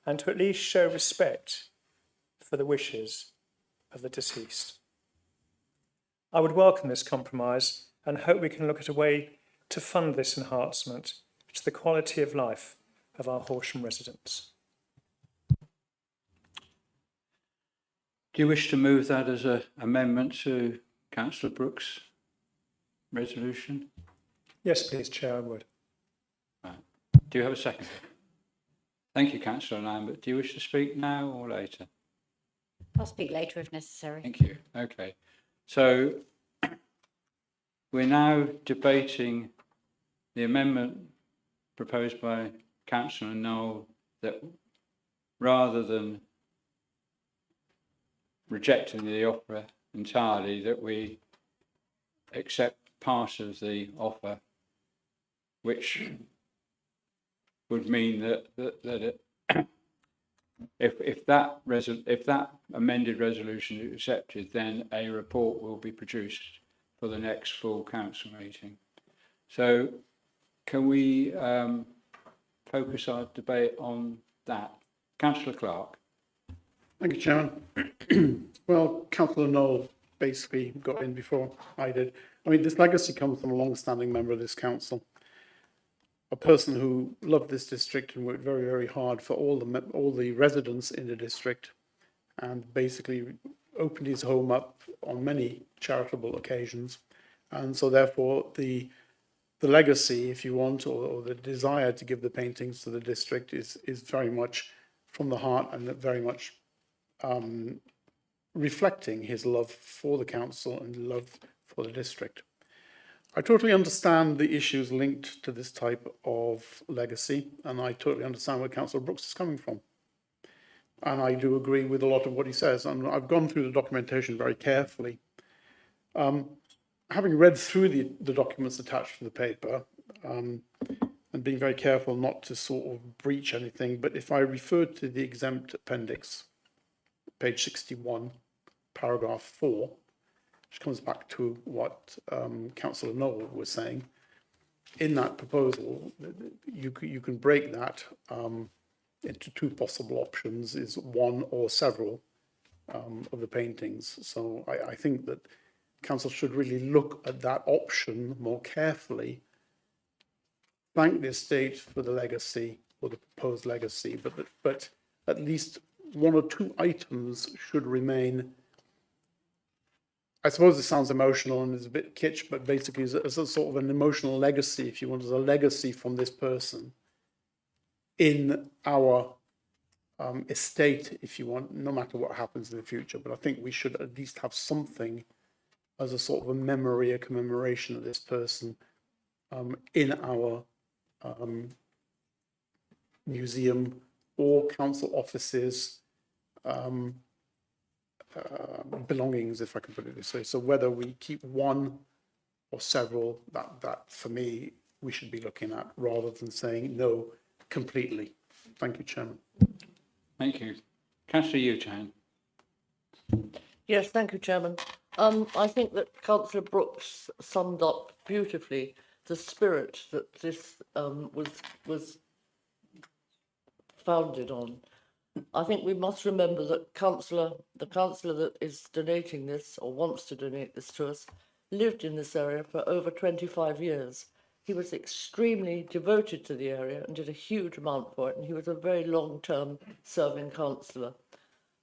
and to at least show respect for the wishes of the deceased. I would welcome this compromise and hope we can look at a way to fund this enhancement to the quality of life of our Horsham residents. Do you wish to move that as an amendment to Councillor Brooks' resolution? Yes, please, Chair, I would. Right. Do you have a second? Thank you, Councillor Lambert. Do you wish to speak now or later? I'll speak later if necessary. Thank you. Okay. So we're now debating the amendment proposed by Councillor Noel that rather than rejecting the offer entirely, that we accept part of the offer, which would mean that if that amended resolution is accepted, then a report will be produced for the next full council meeting. So can we focus our debate on that? Councillor Clark. Thank you, Chairman. Well, Councillor Noel basically got in before I did. I mean, this legacy comes from a long-standing member of this council, a person who loved this district and worked very, very hard for all the residents in the district, and basically opened his home up on many charitable occasions. And so therefore the legacy, if you want, or the desire to give the paintings to the district is very much from the heart and very much reflecting his love for the council and love for the district. I totally understand the issues linked to this type of legacy, and I totally understand where Councillor Brooks is coming from. And I do agree with a lot of what he says, and I've gone through the documentation very carefully. Having read through the documents attached to the paper, and being very careful not to sort of breach anything, but if I refer to the exempt appendix, page 61, paragraph 4, which comes back to what Councillor Noel was saying, in that proposal, you can break that into 2 possible options, is one or several of the paintings. So I think that Council should really look at that option more carefully, thank the estate for the legacy or the proposed legacy, but at least 1 or 2 items should remain. I suppose it sounds emotional and is a bit kitsch, but basically as a sort of an emotional legacy, if you want, as a legacy from this person in our estate, if you want, no matter what happens in the future. But I think we should at least have something as a sort of a memory, a commemoration of this person in our museum or council offices, belongings, if I can put it this way. So whether we keep 1 or several, that for me, we should be looking at, rather than saying no completely. Thank you, Chairman. Thank you. Councillor Yutan. Yes, thank you, Chairman. I think that Councillor Brooks summed up beautifully the spirit that this was founded on. I think we must remember that the councillor that is donating this or wants to donate this to us lived in this area for over 25 years. He was extremely devoted to the area and did a huge amount for it, and he was a very long-term serving councillor.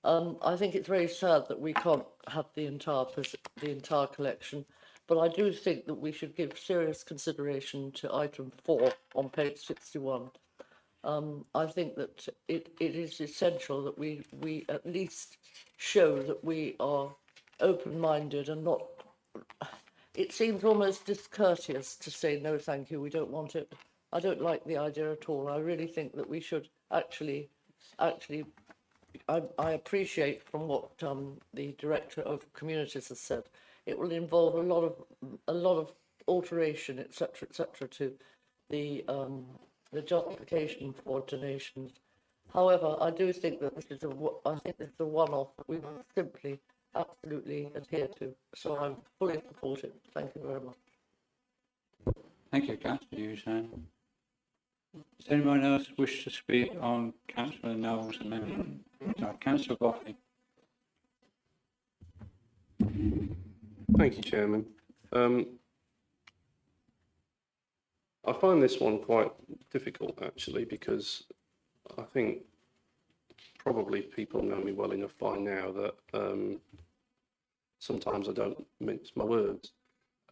I think it's very sad that we can't have the entire collection, but I do think that we should give serious consideration to item 4 on page 61. I think that it is essential that we at least show that we are open-minded and not. It seems almost discourteous to say no, thank you, we don't want it. I don't like the idea at all. I really think that we should actually. I appreciate from what the Director of Communities has said. It will involve a lot of alteration, etc., to the justification for donations. However, I do think that this is a one-off that we must simply absolutely adhere to. So I'm fully supportive. Thank you very much. Thank you, Councillor Hughes. Does anyone else wish to speak on Councillor Noel's amendment? No, Councillor Boffey. Thank you, Chairman. I find this one quite difficult, actually, because I think probably people know me well enough by now that sometimes I don't mince my words.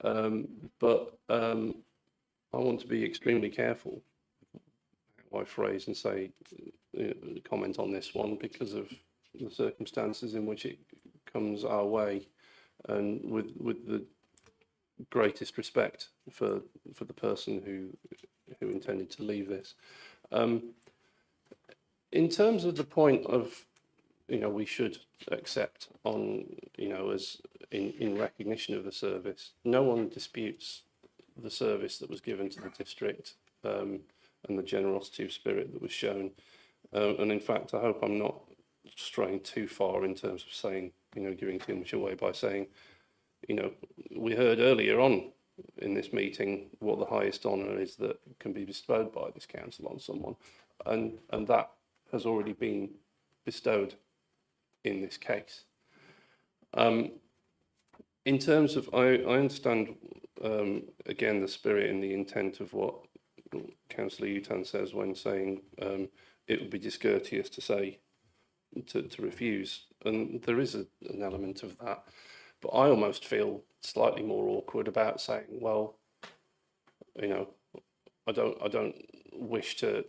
But I want to be extremely careful how I phrase and say, comment on this one because of the circumstances in which it comes our way, and with the greatest respect for the person who intended to leave this. In terms of the point of, we should accept on, as in recognition of the service, no one disputes the service that was given to the district and the generosity of spirit that was shown. And in fact, I hope I'm not straying too far in terms of saying, giving too much away by saying, we heard earlier on in this meeting what the highest honour is that can be bestowed by this council on someone, and that has already been bestowed in this case. In terms of, I understand again the spirit and the intent of what Councillor Utan says when saying it would be discourteous to say to refuse, and there is an element of that. But I almost feel slightly more awkward about saying, well, I don't wish to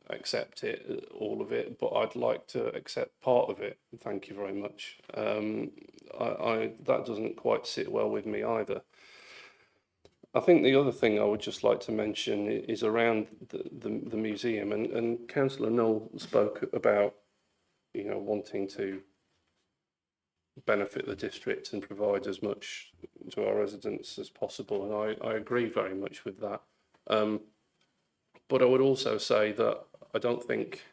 accept it, all of it, but I'd like to accept part of it. Thank you very much. That doesn't quite sit well with me either. I think the other thing I would just like to mention is around the museum, and Councillor Knoll spoke about, wanting to benefit the district and provide as much to our residents as possible, and I agree very much with that. But I would also say that I don't think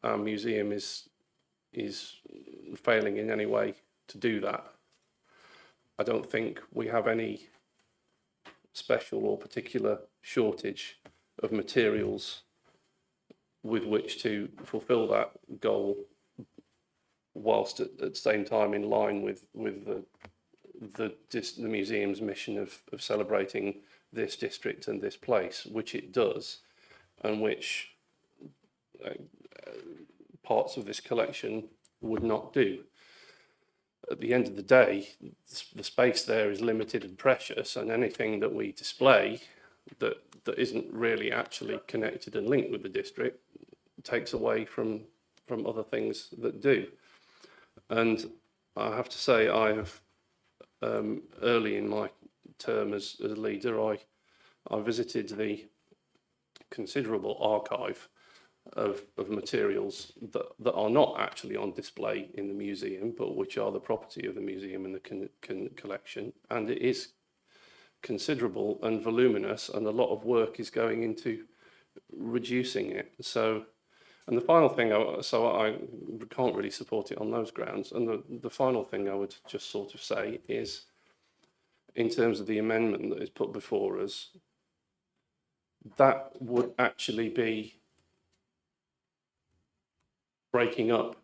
our museum is failing in any way to do that. I don't think we have any special or particular shortage of materials with which to fulfil that goal, whilst at the same time in line with the museum's mission of celebrating this district and this place, which it does, and which parts of this collection would not do. At the end of the day, the space there is limited and precious, and anything that we display that isn't really actually connected and linked with the district takes away from other things that do. And I have to say, I have early in my term as leader, I visited the considerable archive of materials that are not actually on display in the museum, but which are the property of the museum and the collection. And it is considerable and voluminous, and a lot of work is going into reducing it. So, and the final thing, I can't really support it on those grounds. And the final thing I would just sort of say is, in terms of the amendment that is put before us, that would actually be breaking up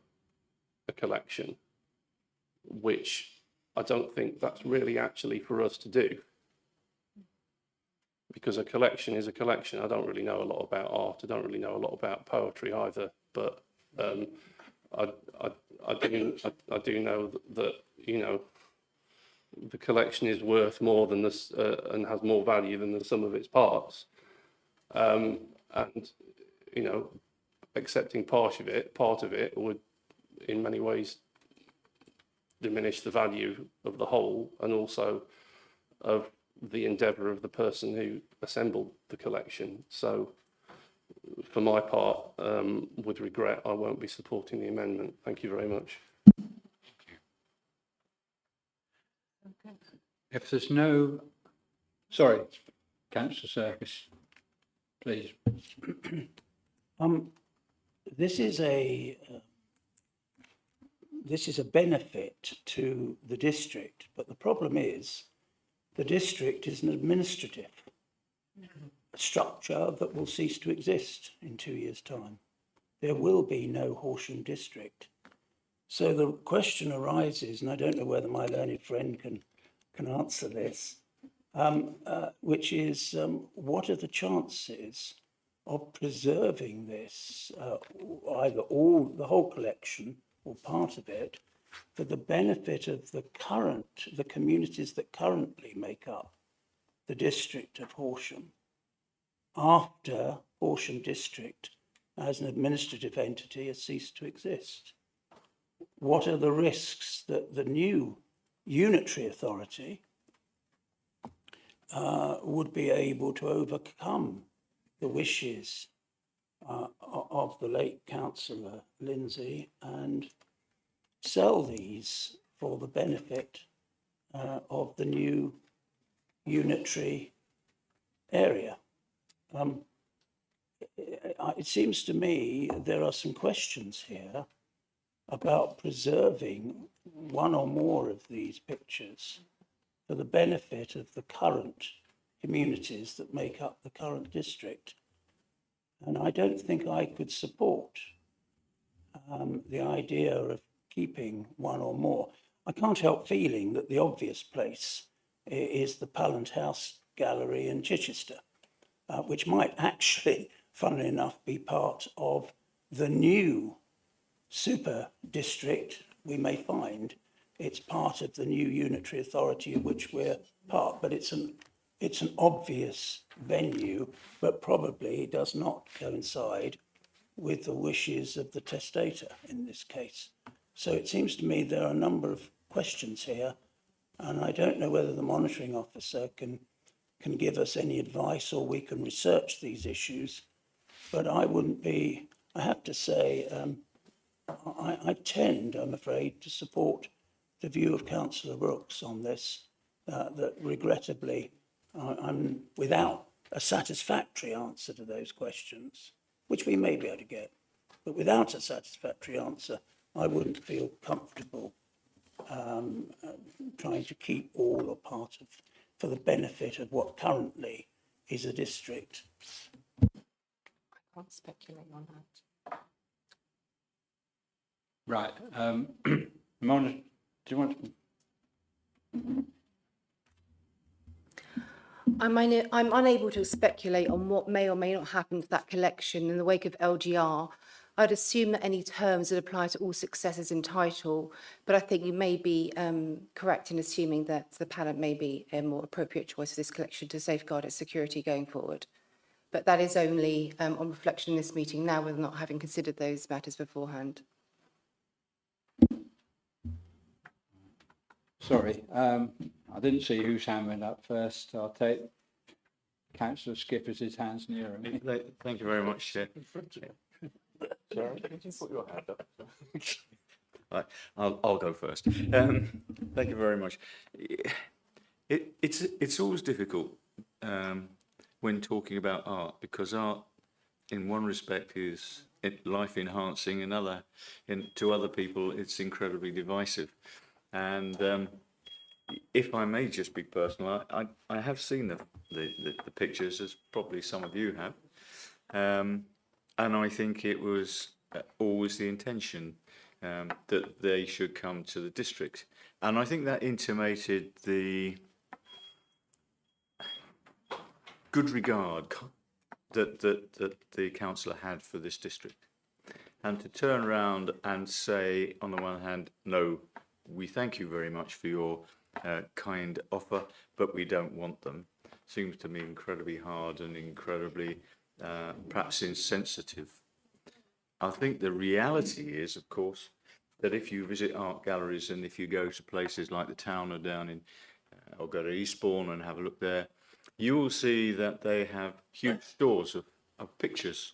a collection, which I don't think that's really actually for us to do. Because a collection is a collection. I don't really know a lot about art. I don't really know a lot about poetry either. But I do know that, you know, the collection is worth more than this and has more value than the sum of its parts. And you know, accepting part of it would, in many ways, diminish the value of the whole and also of the endeavour of the person who assembled the collection. So, for my part, with regret, I won't be supporting the amendment. Thank you very much. If there's no, sorry, Councillor Service, please. This is a benefit to the district, but the problem is the district is an administrative structure that will cease to exist in 2 years' time. There will be no Horsham district. So the question arises, and I don't know whether my learned friend can answer this, which is what are the chances of preserving this, either the whole collection or part of it, for the benefit of the communities that currently make up the district of Horsham, after Horsham district as an administrative entity has ceased to exist? What are the risks that the new unitary authority would be able to overcome the wishes of the late Councillor Lindsay and sell these for the benefit of the new unitary area? It seems to me there are some questions here about preserving one or more of these pictures for the benefit of the current communities that make up the current district. And I don't think I could support the idea of keeping one or more. I can't help feeling that the obvious place is the Pallant House Gallery in Chichester, which might actually, funnily enough, be part of the new super district. We may find it's part of the new unitary authority of which we're part, but it's an obvious venue, but probably does not coincide with the wishes of the testator in this case. So it seems to me there are a number of questions here, and I don't know whether the monitoring officer can give us any advice or we can research these issues. But I wouldn't be, I have to say, I tend, I'm afraid, to support the view of Councillor Brooks on this, that regrettably I'm without a satisfactory answer to those questions, which we may be able to get, but without a satisfactory answer, I wouldn't feel comfortable trying to keep all or part of, for the benefit of what currently is a district. I can't speculate on that. Right. Mona, do you want to? I'm unable to speculate on what may or may not happen to that collection in the wake of LGR. I'd assume that any terms would apply to all successors in title, but I think you may be correct in assuming that the Pallant may be a more appropriate choice for this collection to safeguard its security going forward. But that is only on reflection in this meeting now, with not having considered those matters beforehand. Sorry, I didn't see whose hand went up first. I'll take Councillor Skipper's, his hand's nearer me. Thank you very much, Chair. Sorry, could you put your hand up? Right, I'll go first. Thank you very much. It's always difficult when talking about art, because art, in one respect, is life enhancing, to other people, it's incredibly divisive. And if I may just be personal, I have seen the pictures, as probably some of you have, and I think it was always the intention that they should come to the district. And I think that intimated the good regard that the councillor had for this district. And to turn around and say, on the one hand, no, we thank you very much for your kind offer, but we don't want them, seems to me incredibly hard and incredibly perhaps insensitive. I think the reality is, of course, that if you visit art galleries and if you go to places like the town or down in, or go to Eastbourne and have a look there, you will see that they have huge stores of pictures.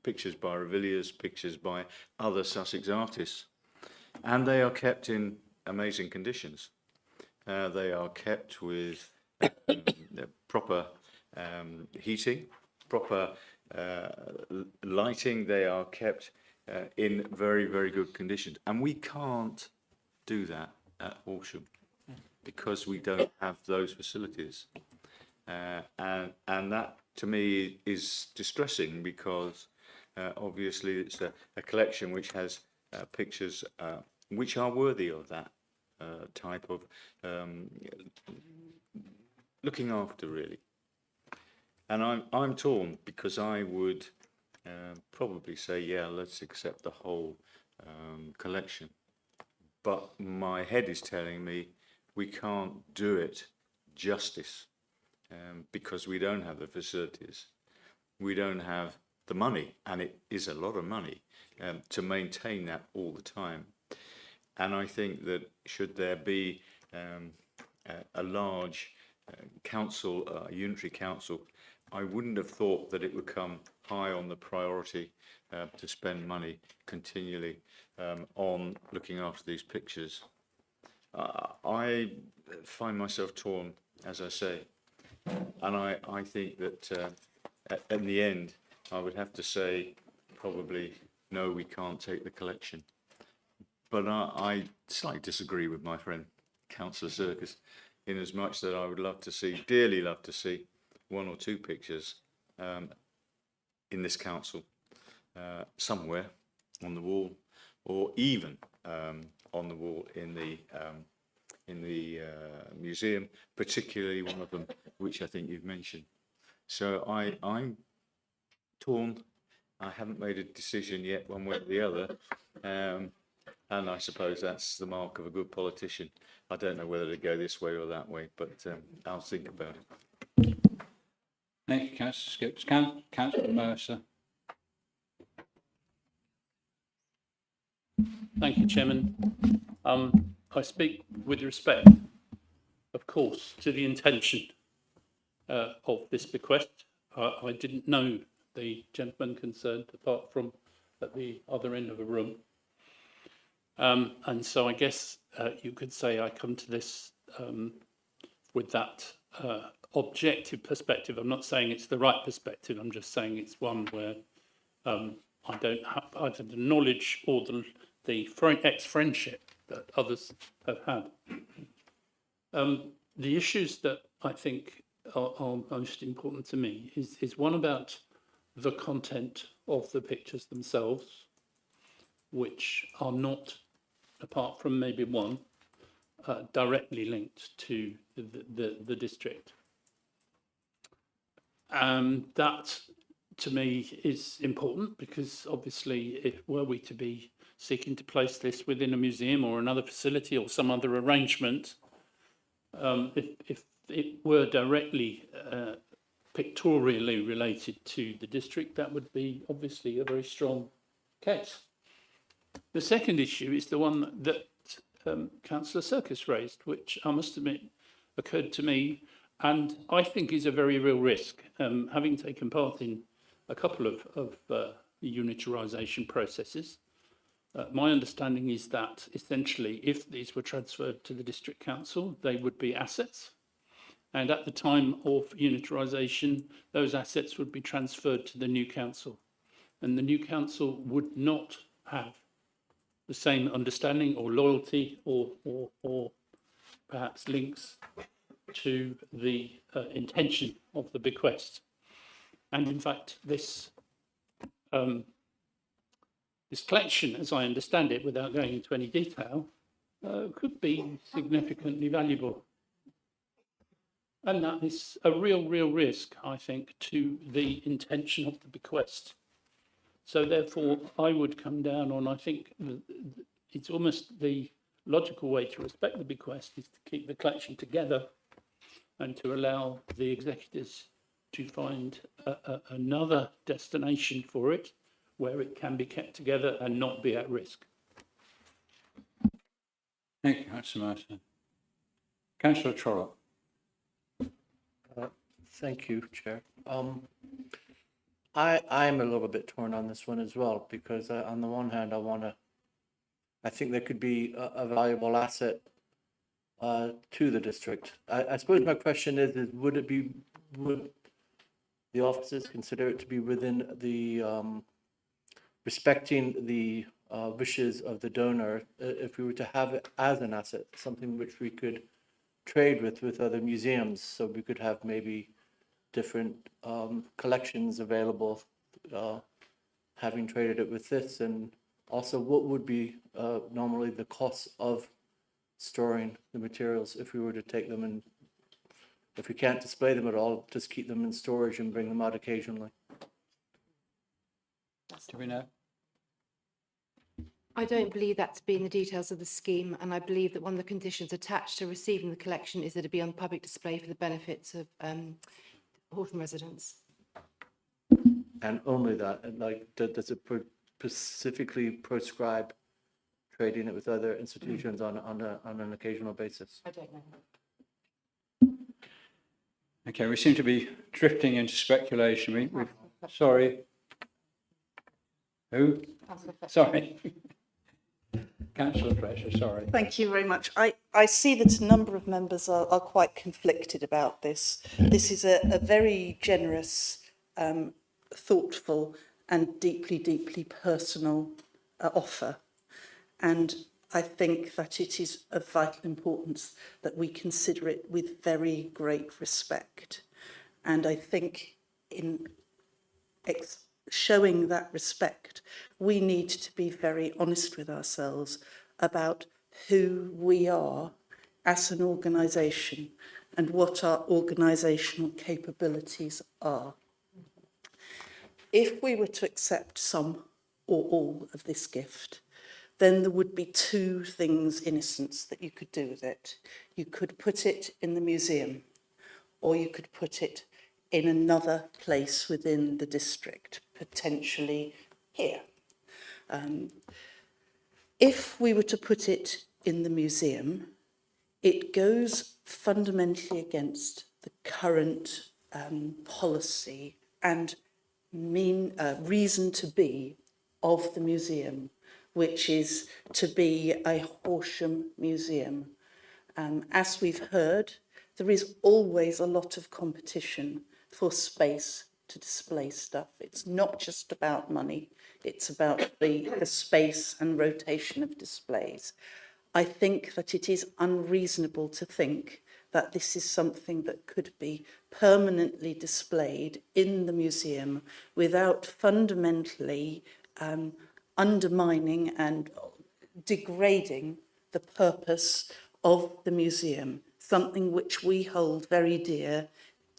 Pictures by Revilliers, pictures by other Sussex artists, and they are kept in amazing conditions. They are kept with proper heating, proper lighting. They are kept in very, very good conditions, and we can't do that at Horsham because we don't have those facilities, and that to me is distressing because obviously it's a collection which has pictures which are worthy of that type of looking after, really. And I'm torn because I would probably say, yeah, let's accept the whole collection. But my head is telling me we can't do it justice because we don't have the facilities. We don't have the money, and it is a lot of money to maintain that all the time. And I think that should there be a large council, a unitary council, I wouldn't have thought that it would come high on the priority to spend money continually on looking after these pictures. I find myself torn, as I say, and I think that in the end, I would have to say probably no, we can't take the collection. But I slightly disagree with my friend Councillor Circus, in as much that I would love to see, dearly love to see, one or two pictures in this council somewhere on the wall, or even on the wall in the museum, particularly one of them which I think you've mentioned. So I'm torn. I haven't made a decision yet one way or the other, and I suppose that's the mark of a good politician. I don't know whether to go this way or that way, but I'll think about it. Thank you, Councillor Skips. Councillor Mercer. Thank you, Chairman. I speak with respect, of course, to the intention of this bequest. I didn't know the gentleman concerned, apart from at the other end of the room. And so I guess you could say I come to this with that objective perspective. I'm not saying it's the right perspective. I'm just saying it's one where I don't have either the knowledge or the ex-friendship that others have had. The issues that I think are most important to me is one about the content of the pictures themselves, which are not, apart from maybe one, directly linked to the district. That, to me, is important because obviously, if were we to be seeking to place this within a museum or another facility or some other arrangement, if it were directly pictorially related to the district, that would be obviously a very strong case. The second issue is the one that Councillor Circus raised, which I must admit occurred to me and I think is a very real risk. Having taken part in a couple of unitarisation processes, my understanding is that essentially if these were transferred to the district council, they would be assets. And at the time of unitarisation, those assets would be transferred to the new council. And the new council would not have the same understanding or loyalty or perhaps links to the intention of the bequest. And in fact, this this collection, as I understand it, without going into any detail, could be significantly valuable. And that is a real risk, I think, to the intention of the bequest. So therefore, I would come down on, I think it's almost the logical way to respect the bequest is to keep the collection together and to allow the executors to find another destination for it where it can be kept together and not be at risk. Thank you, Councillor Martin. Councillor Trollope. Thank you, Chair. I'm a little bit torn on this one as well, because on the one hand, I think there could be a valuable asset to the district. I suppose my question is would the officers consider it to be within the respecting the wishes of the donor if we were to have it as an asset, something which we could trade with other museums, so we could have maybe different collections available, having traded it with this, and also what would be normally the cost of storing the materials if we were to take them, and if we can't display them at all, just keep them in storage and bring them out occasionally. Do we know? I don't believe that to be in the details of the scheme, and I believe that one of the conditions attached to receiving the collection is that it be on public display for the benefits of Horsham residents. And only that, and like, does it specifically prescribe trading it with other institutions on an occasional basis? I don't know. Okay, we seem to be drifting into speculation. Sorry. Who? Sorry. Councillor Fletcher, sorry. Thank you very much. I see that a number of members are quite conflicted about this. This is a very generous, thoughtful and deeply personal offer. And I think that it is of vital importance that we consider it with very great respect. And I think in showing that respect, we need to be very honest with ourselves about who we are as an organisation and what our organisational capabilities are. If we were to accept some or all of this gift, then there would be two things, in essence, that you could do with it. You could put it in the museum, or you could put it in another place within the district, potentially here. If we were to put it in the museum, it goes fundamentally against the current policy and reason to be of the museum, which is to be a Horsham museum. As we've heard, there is always a lot of competition for space to display stuff. It's not just about money, it's about the space and rotation of displays. I think that it is unreasonable to think that this is something that could be permanently displayed in the museum without fundamentally undermining and degrading the purpose of the museum, something which we hold very dear.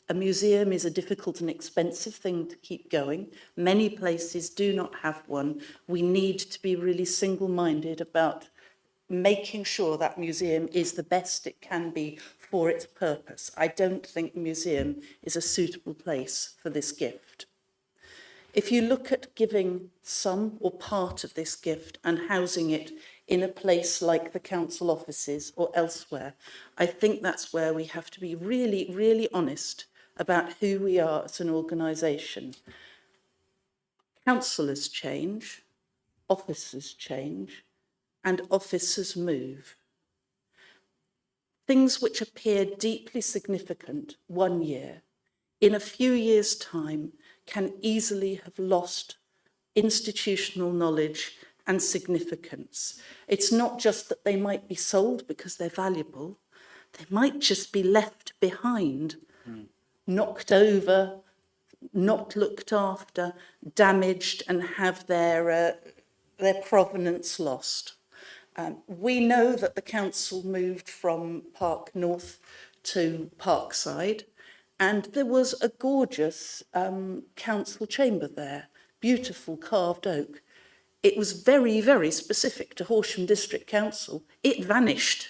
A museum is a difficult and expensive thing to keep going. Many places do not have one. We need to be really single-minded about making sure that museum is the best it can be for its purpose. I don't think the museum is a suitable place for this gift. If you look at giving some or part of this gift and housing it in a place like the council offices or elsewhere, I think that's where we have to be really honest about who we are as an organisation. Councillors change, officers change, and officers move. Things which appear deeply significant 1 year, in a few years' time, can easily have lost institutional knowledge and significance. It's not just that they might be sold because they're valuable, they might just be left behind, knocked over, not looked after, damaged, and have their their provenance lost. We know that the council moved from Park North to Parkside, and there was a gorgeous council chamber there, beautiful carved oak. It was very, very specific to Horsham District Council. It vanished.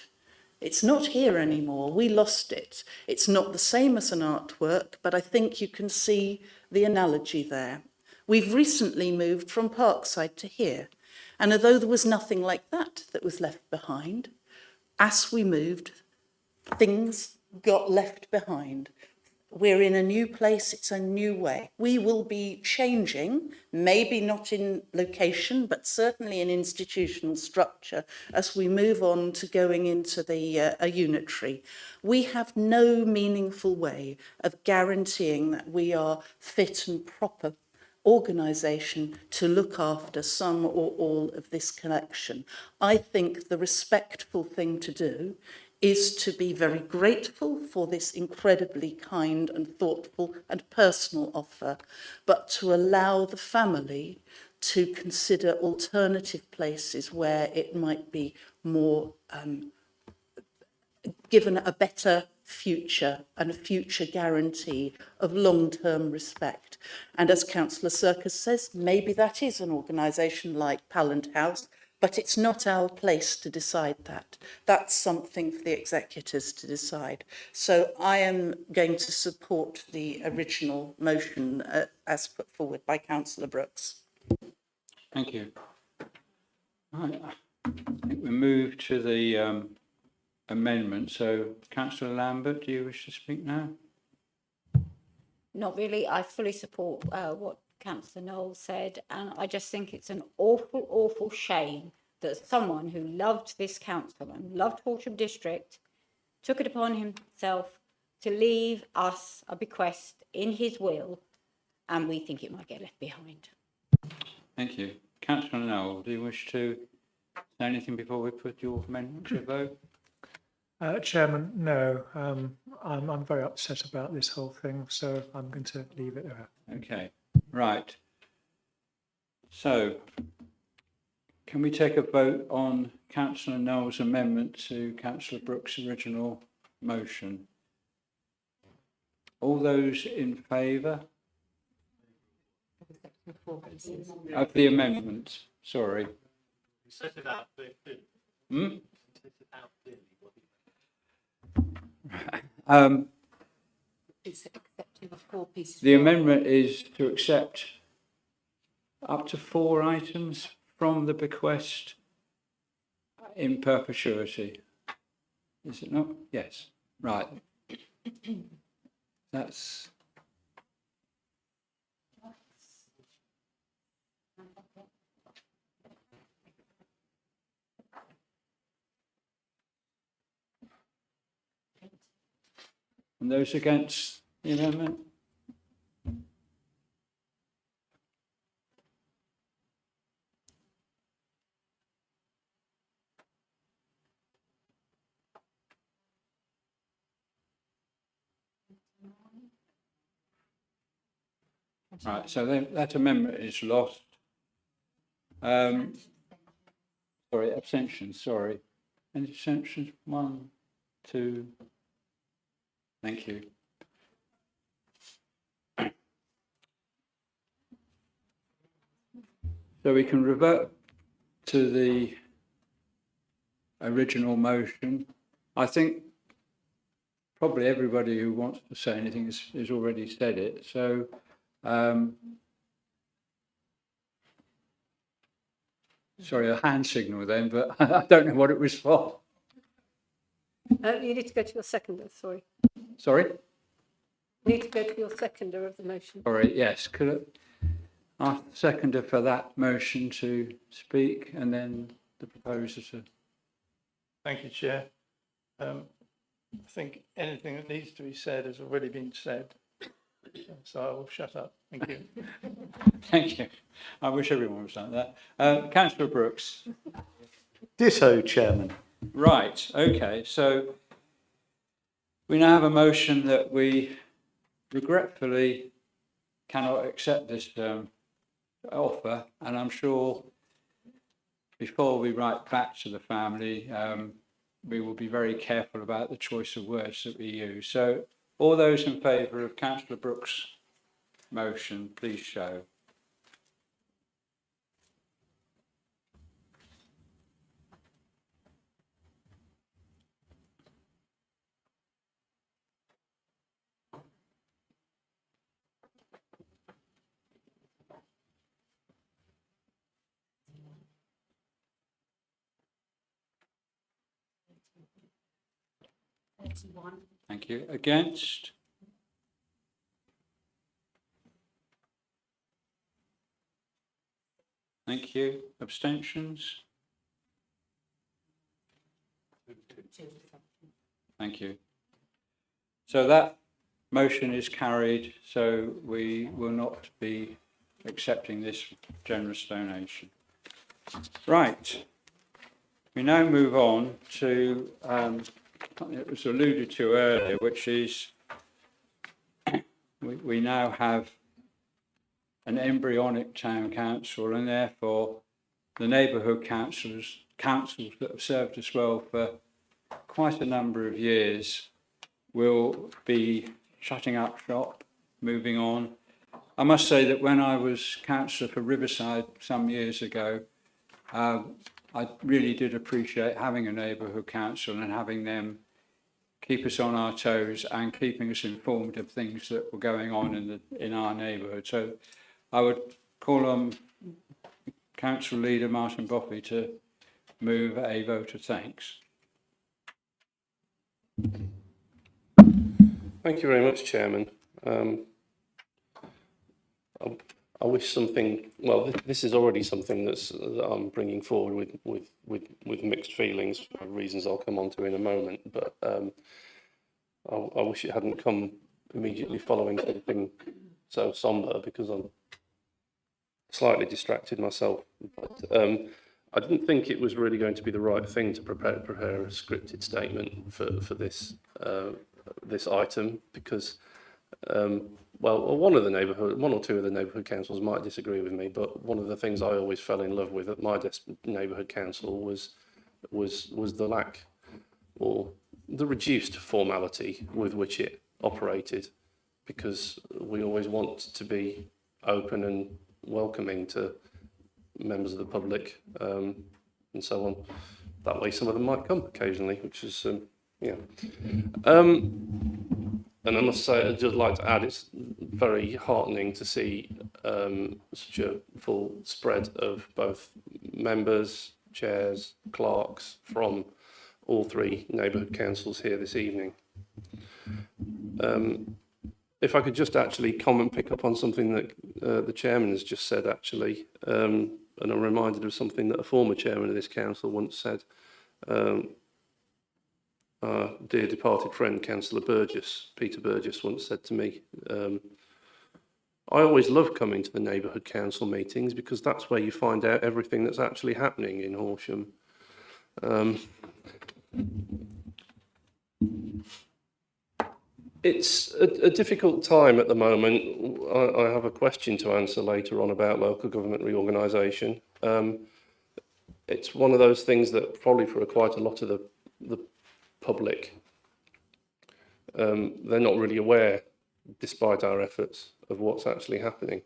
It's not here anymore. We lost it. It's not the same as an artwork, but I think you can see the analogy there. We've recently moved from Parkside to here, and although there was nothing like that that was left behind, as we moved, things got left behind. We're in a new place, it's a new way. We will be changing, maybe not in location, but certainly in institutional structure as we move on to going into a unitary. We have no meaningful way of guaranteeing that we are fit and proper organisation to look after some or all of this collection. I think the respectful thing to do is to be very grateful for this incredibly kind and thoughtful and personal offer, but to allow the family to consider alternative places where it might be more given a better future and a future guarantee of long-term respect. And as Councillor Serkis says, maybe that is an organisation like Pallant House, but it's not our place to decide that. That's something for the executors to decide. So I am going to support the original motion as put forward by Councillor Brooks. Thank you. Right, I think we move to the amendment. So, Councillor Lambert, do you wish to speak now? Not really. I fully support what Councillor Knowles said, and I just think it's an awful, awful shame that someone who loved this council and loved Horsham District took it upon himself to leave us a bequest in his will, and we think it might get left behind. Thank you. Councillor Knowles, do you wish to say anything before we put your amendment to a vote? Chairman, no. I'm very upset about this whole thing, so I'm going to leave it there. Okay, right. So, can we take a vote on Councillor Knowles' amendment to Councillor Brooks' original motion? All those in favour of the amendment? Sorry. Hmm? It's accepting of 4 pieces. The amendment is to accept up to 4 items from the bequest in perpetuity. Is it not? Yes. Right. That's... And those against the amendment? Right, so then that amendment is lost. Sorry, abstentions, sorry. Any abstentions? 1, 2. Thank you. So we can revert to the original motion. I think probably everybody who wants to say anything has already said it. So sorry, a hand signal then, but I don't know what it was for. You need to go to your seconder, sorry. Sorry? You need to go to your seconder of the motion. Sorry, yes. Could I ask the seconder for that motion to speak and then the proposer to... Thank you, Chair. I think anything that needs to be said has already been said. So I will shut up. Thank you. Thank you. I wish everyone was like that. Councillor Brooks. Ditto, Chairman. Right, okay. So we now have a motion that we regretfully cannot accept this offer, and I'm sure before we write back to the family, we will be very careful about the choice of words that we use. So all those in favour of Councillor Brooks' motion, please show. Thank you. Against? Thank you. Abstentions? Thank you. So that motion is carried, so we will not be accepting this generous donation. Right. We now move on to, it was alluded to earlier, which is we now have an embryonic town council, and therefore the neighbourhood councils that have served us well for quite a number of years will be shutting up shop, moving on. I must say that when I was councillor for Riverside some years ago, I really did appreciate having a neighbourhood council and having them keep us on our toes and keeping us informed of things that were going on in our neighbourhood. So I would call on Council Leader Martin Boffey to move a vote of thanks. Thank you very much, Chairman. I wish something. Well, this is already something that I'm bringing forward with mixed feelings for reasons I'll come on to in a moment. But I wish it hadn't come immediately following something so sombre, because I'm slightly distracted myself. But I didn't think it was really going to be the right thing to prepare a scripted statement for this this item, because well, one or two of the neighbourhood councils might disagree with me, but one of the things I always fell in love with at my neighbourhood council was the lack or the reduced formality with which it operated, because we always want to be open and welcoming to members of the public, and so on. That way some of them might come occasionally, which is yeah. And I must say, I'd just like to add, it's very heartening to see such a full spread of both members, chairs, clerks from all three neighbourhood councils here this evening. If I could just actually pick up on something that the chairman has just said, actually, and I'm reminded of something that a former chairman of this council once said. Our dear departed friend, Councillor Burgess, Peter Burgess, once said to me, I always love coming to the neighbourhood council meetings because that's where you find out everything that's actually happening in Horsham. It's a difficult time at the moment. I have a question to answer later on about local government reorganisation. It's one of those things that probably for quite a lot of the public, they're not really aware, despite our efforts, of what's actually happening.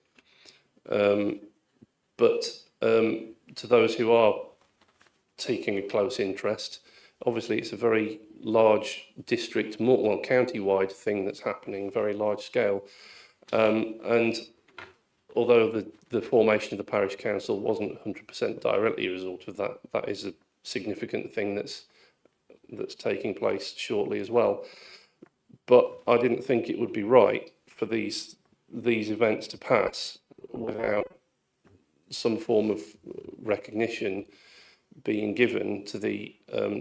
But to those who are taking a close interest, obviously it's a very large district, well, county-wide thing that's happening, very large scale. And although the formation of the parish council wasn't 100% directly a result of that, that is a significant thing that's taking place shortly as well. But I didn't think it would be right for these events to pass without some form of recognition being given to the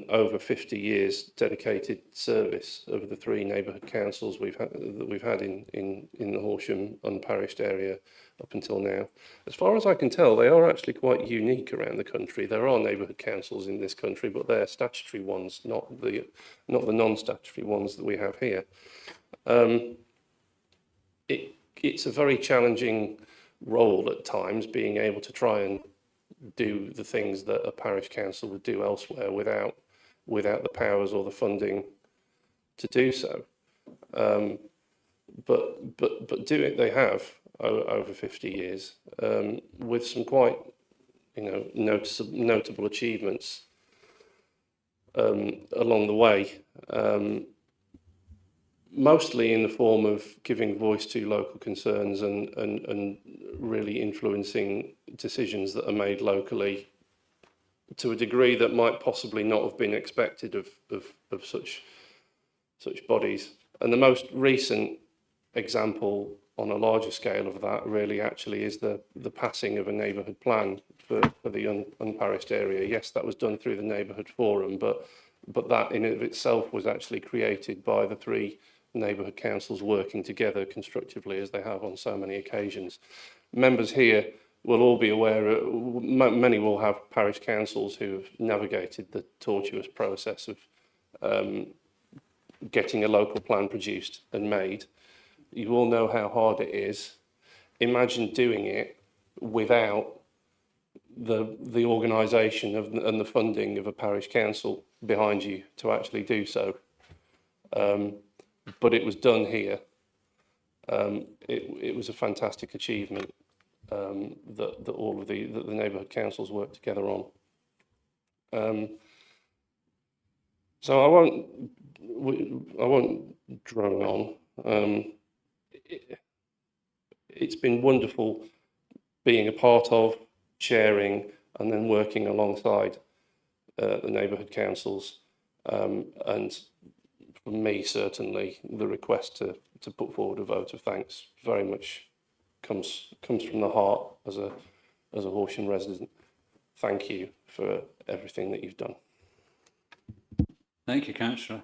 over 50 years dedicated service of the three neighbourhood councils that we've had in the Horsham unparished area up until now. As far as I can tell, they are actually quite unique around the country. There are neighbourhood councils in this country, but they're statutory ones, not the non-statutory ones that we have here. It's a very challenging role at times, being able to try and do the things that a parish council would do elsewhere without the powers or the funding to do so. But do it they have over 50 years, with some quite, notable achievements along the way, mostly in the form of giving voice to local concerns and really influencing decisions that are made locally to a degree that might possibly not have been expected of such bodies. And the most recent example on a larger scale of that really actually is the passing of a neighbourhood plan for the unparished area. Yes, that was done through the neighbourhood forum, but that in and of itself was actually created by the three neighbourhood councils working together constructively, as they have on so many occasions. Members here will all be aware, many will have parish councils who have navigated the tortuous process of getting a local plan produced and made. You all know how hard it is. Imagine doing it without the organisation and the funding of a parish council behind you to actually do so. But it was done here. It was a fantastic achievement that all of the neighbourhood councils worked together on. So I won't drone on. It's been wonderful being a part of, chairing, and then working alongside the neighbourhood councils. And for me, certainly, the request to put forward a vote of thanks very much comes from the heart as a Horsham resident. Thank you for everything that you've done. Thank you, Councillor.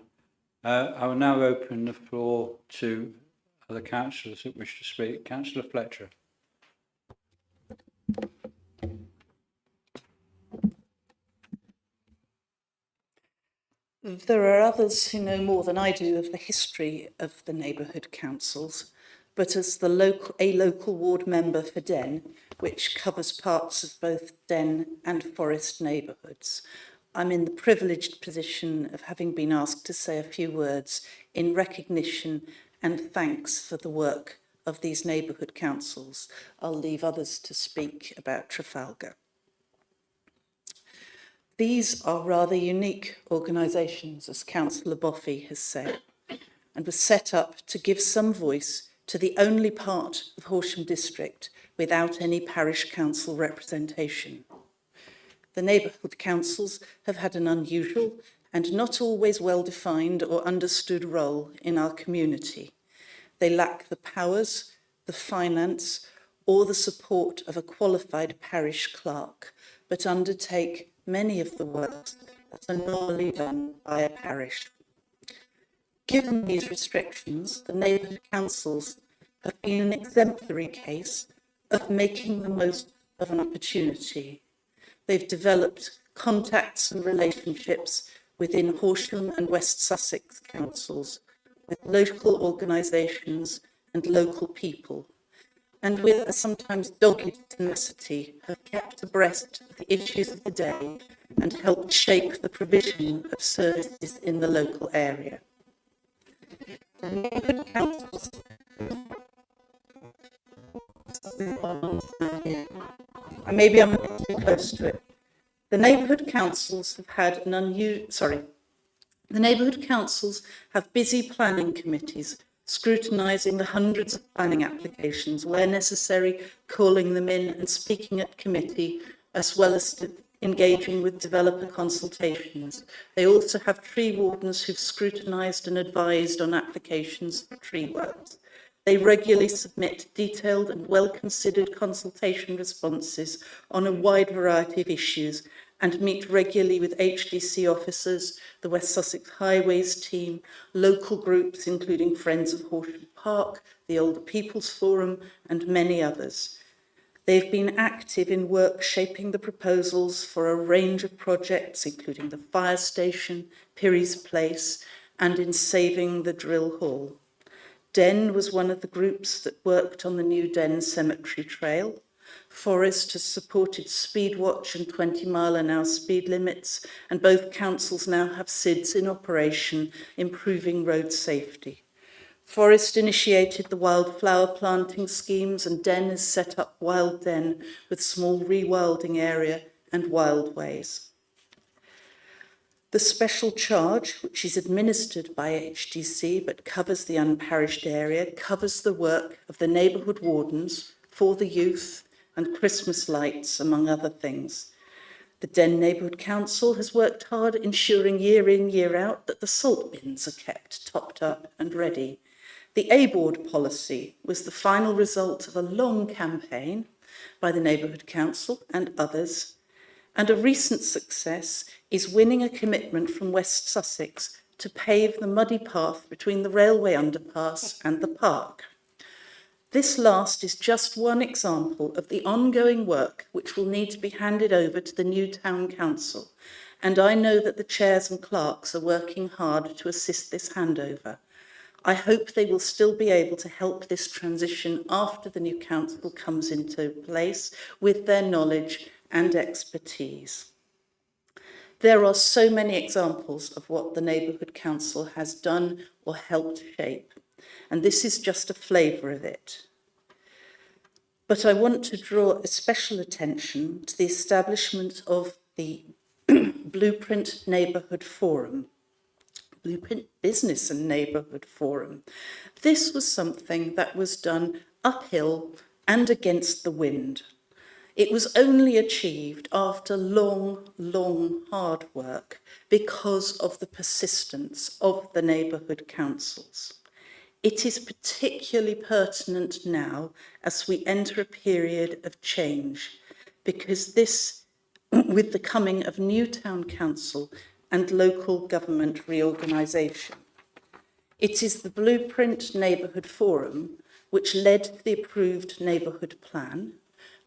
I will now open the floor to other councillors that wish to speak. Councillor Fletcher. There are others who know more than I do of the history of the neighbourhood councils, but as a local ward member for Den, which covers parts of both Den and Forest neighbourhoods, I'm in the privileged position of having been asked to say a few words in recognition and thanks for the work of these neighbourhood councils. I'll leave others to speak about Trafalgar. These are rather unique organisations, as Councillor Boffey has said, and were set up to give some voice to the only part of Horsham district without any parish council representation. The neighbourhood councils have had an unusual and not always well-defined or understood role in our community. They lack the powers, the finance, or the support of a qualified parish clerk, but undertake many of the works that are normally done by a parish. Given these restrictions, the neighbourhood councils have been an exemplary case of making the most of an opportunity. They've developed contacts and relationships within Horsham and West Sussex councils, with local organisations and local people, and with a sometimes dogged tenacity have kept abreast of the issues of the day and helped shape the provision of services in the local area. The neighbourhood councils maybe I'm too close to it. The neighbourhood councils have had an The neighbourhood councils have busy planning committees scrutinising the hundreds of planning applications where necessary, calling them in and speaking at committee, as well as engaging with developer consultations. They also have tree wardens who've scrutinised and advised on applications for tree works. They regularly submit detailed and well-considered consultation responses on a wide variety of issues and meet regularly with HDC officers, the West Sussex Highways team, local groups including Friends of Horsham Park, the Older People's Forum and many others. They've been active in work shaping the proposals for a range of projects including the fire station, Pirrie's Place and in saving the drill hall. Den was one of the groups that worked on the new Den Cemetery Trail. Forest has supported speed watch and 20-mile-an-hour speed limits, and both councils now have SIDS in operation, improving road safety. Forest initiated the wildflower planting schemes, and Den has set up Wild Den with small rewilding area and wildways. The special charge, which is administered by HDC but covers the unparished area, covers the work of the neighbourhood wardens for the youth and Christmas lights, among other things. The Den Neighbourhood Council has worked hard ensuring year in, year out that the salt bins are kept topped up and ready. The A-Board policy was the final result of a long campaign by the Neighbourhood Council and others, and a recent success is winning a commitment from West Sussex to pave the muddy path between the railway underpass and the park. This last is just one example of the ongoing work which will need to be handed over to the new town council, and I know that the chairs and clerks are working hard to assist this handover. I hope they will still be able to help this transition after the new council comes into place with their knowledge and expertise. There are so many examples of what the Neighbourhood Council has done or helped shape, and this is just a flavour of it. But I want to draw a special attention to the establishment of the Blueprint Neighbourhood Forum, Blueprint Business and Neighbourhood Forum. This was something that was done uphill and against the wind. It was only achieved after long, hard work because of the persistence of the neighbourhood councils. It is particularly pertinent now as we enter a period of change, because this, with the coming of new town council and local government reorganisation. It is the Blueprint Neighbourhood Forum which led to the approved neighbourhood plan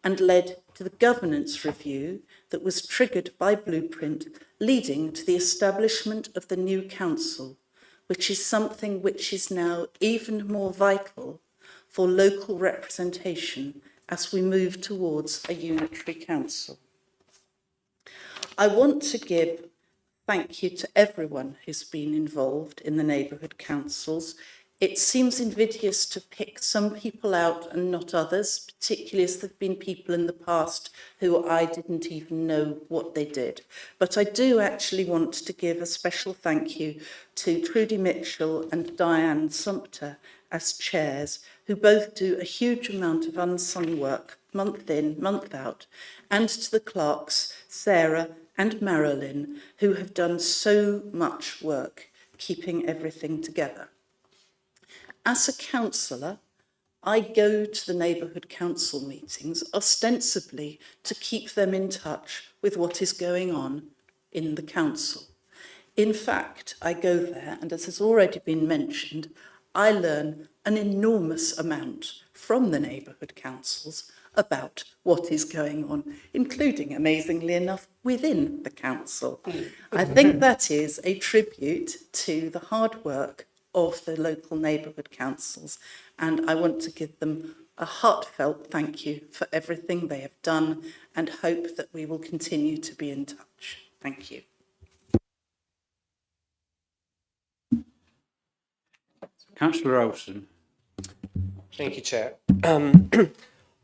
and led to the governance review that was triggered by Blueprint, leading to the establishment of the new council, which is something which is now even more vital for local representation as we move towards a unitary council. I want to give thank you to everyone who's been involved in the neighbourhood councils. It seems invidious to pick some people out and not others, particularly as there have been people in the past who I didn't even know what they did. But I do actually want to give a special thank you to Trudy Mitchell and Diane Sumpter as chairs, who both do a huge amount of unsung work, month in, month out, and to the clerks, Sarah and Marilyn, who have done so much work keeping everything together. As a councillor, I go to the neighbourhood council meetings ostensibly to keep them in touch with what is going on in the council. In fact, I go there, and as has already been mentioned, I learn an enormous amount from the neighbourhood councils about what is going on, including, amazingly enough, within the council. I think that is a tribute to the hard work of the local neighbourhood councils, and I want to give them a heartfelt thank you for everything they have done, and hope that we will continue to be in touch. Thank you. Councillor Olsen. Thank you, Chair.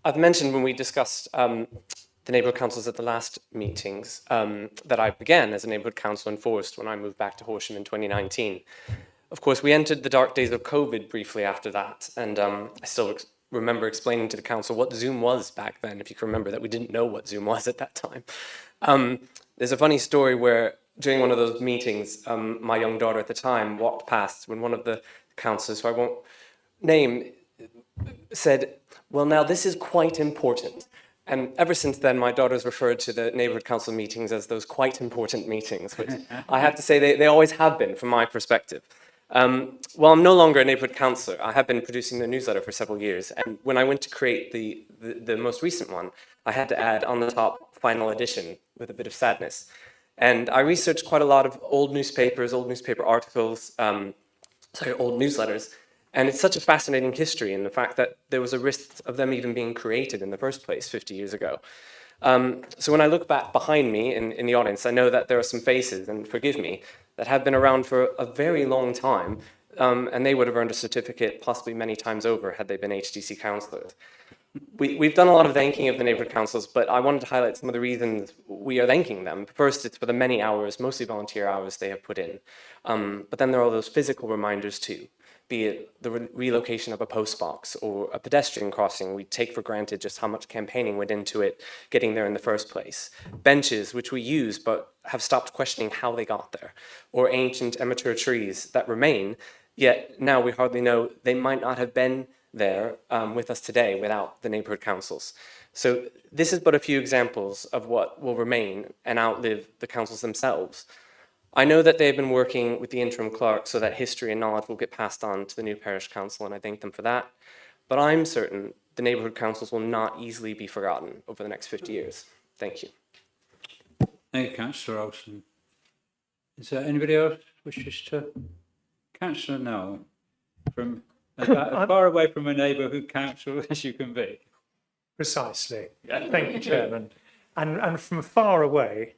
I've mentioned when we discussed the neighbourhood councils at the last meetings that I began as a neighbourhood council in Forest when I moved back to Horsham in 2019. Of course, we entered the dark days of COVID briefly after that, and I still remember explaining to the council what Zoom was back then, if you can remember that we didn't know what Zoom was at that time. There's a funny story where during one of those meetings, my young daughter at the time walked past when one of the councillors, who I won't name, said, "Well, now this is quite important." And ever since then, my daughter's referred to the neighbourhood council meetings as those quite important meetings, which I have to say they always have been from my perspective. Well, I'm no longer a neighbourhood councillor. I have been producing the newsletter for several years, and when I went to create the most recent one, I had to add on the top final edition with a bit of sadness. And I researched quite a lot of old newspaper articles, old newsletters, And it's such a fascinating history in the fact that there was a risk of them even being created in the first place 50 years ago. So when I look back behind me in the audience, I know that there are some faces, and forgive me, that have been around for a very long time, and they would have earned a certificate possibly many times over had they been HDC councillors. We've done a lot of thanking of the neighbourhood councils, but I wanted to highlight some of the reasons we are thanking them. First, it's for the many hours, mostly volunteer hours, they have put in. But then there are all those physical reminders too, be it the relocation of a post box or a pedestrian crossing. We take for granted just how much campaigning went into it getting there in the first place. Benches, which we use but have stopped questioning how they got there. Or ancient immature trees that remain, yet now we hardly know they might not have been there with us today without the neighbourhood councils. So this is but a few examples of what will remain and outlive the councils themselves. I know that they've been working with the interim clerk so that history and knowledge will get passed on to the new parish council, and I thank them for that. But I'm certain the neighbourhood councils will not easily be forgotten over the next 50 years. Thank you. Thank you, Councillor Olsen. Is there anybody else wishes to? Councillor Noel, from about as far away from a neighbourhood council as you can be. Precisely. Thank you, Chairman. And from far away,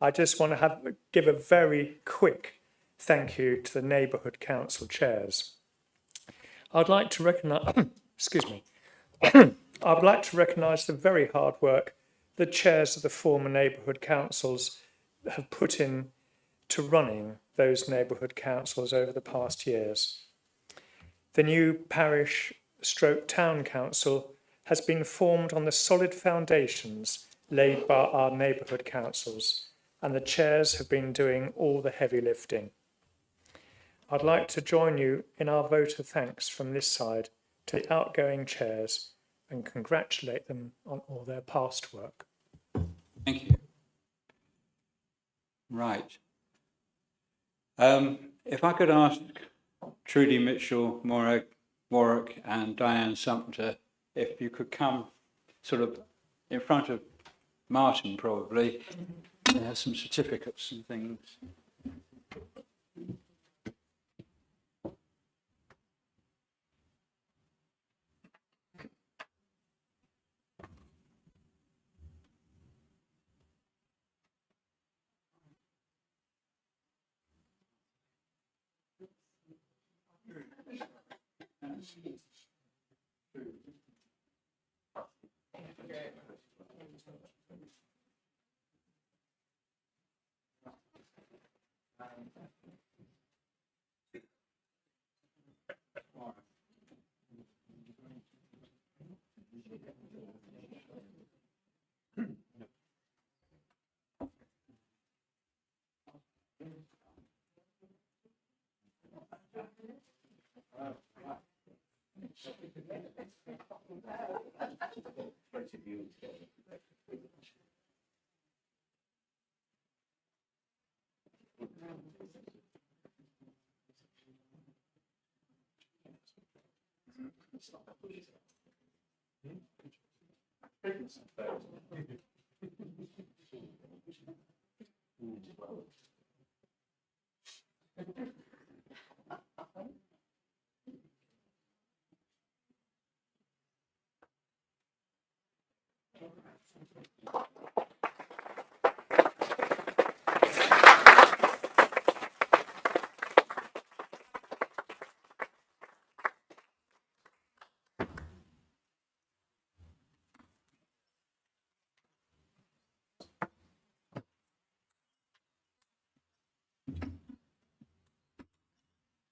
I just want to give a very quick thank you to the neighbourhood council chairs. I'd like to recognise, excuse me, I'd like to recognise the very hard work the chairs of the former neighbourhood councils have put in to running those neighbourhood councils over the past years. The new parish/town council has been formed on the solid foundations laid by our neighbourhood councils, and the chairs have been doing all the heavy lifting. I'd like to join you in our vote of thanks from this side to the outgoing chairs and congratulate them on all their past work. Thank you. Right. If I could ask Trudy Mitchell, Warwick and Diane Sumpter, if you could come sort of in front of Martin probably. They have some certificates and things.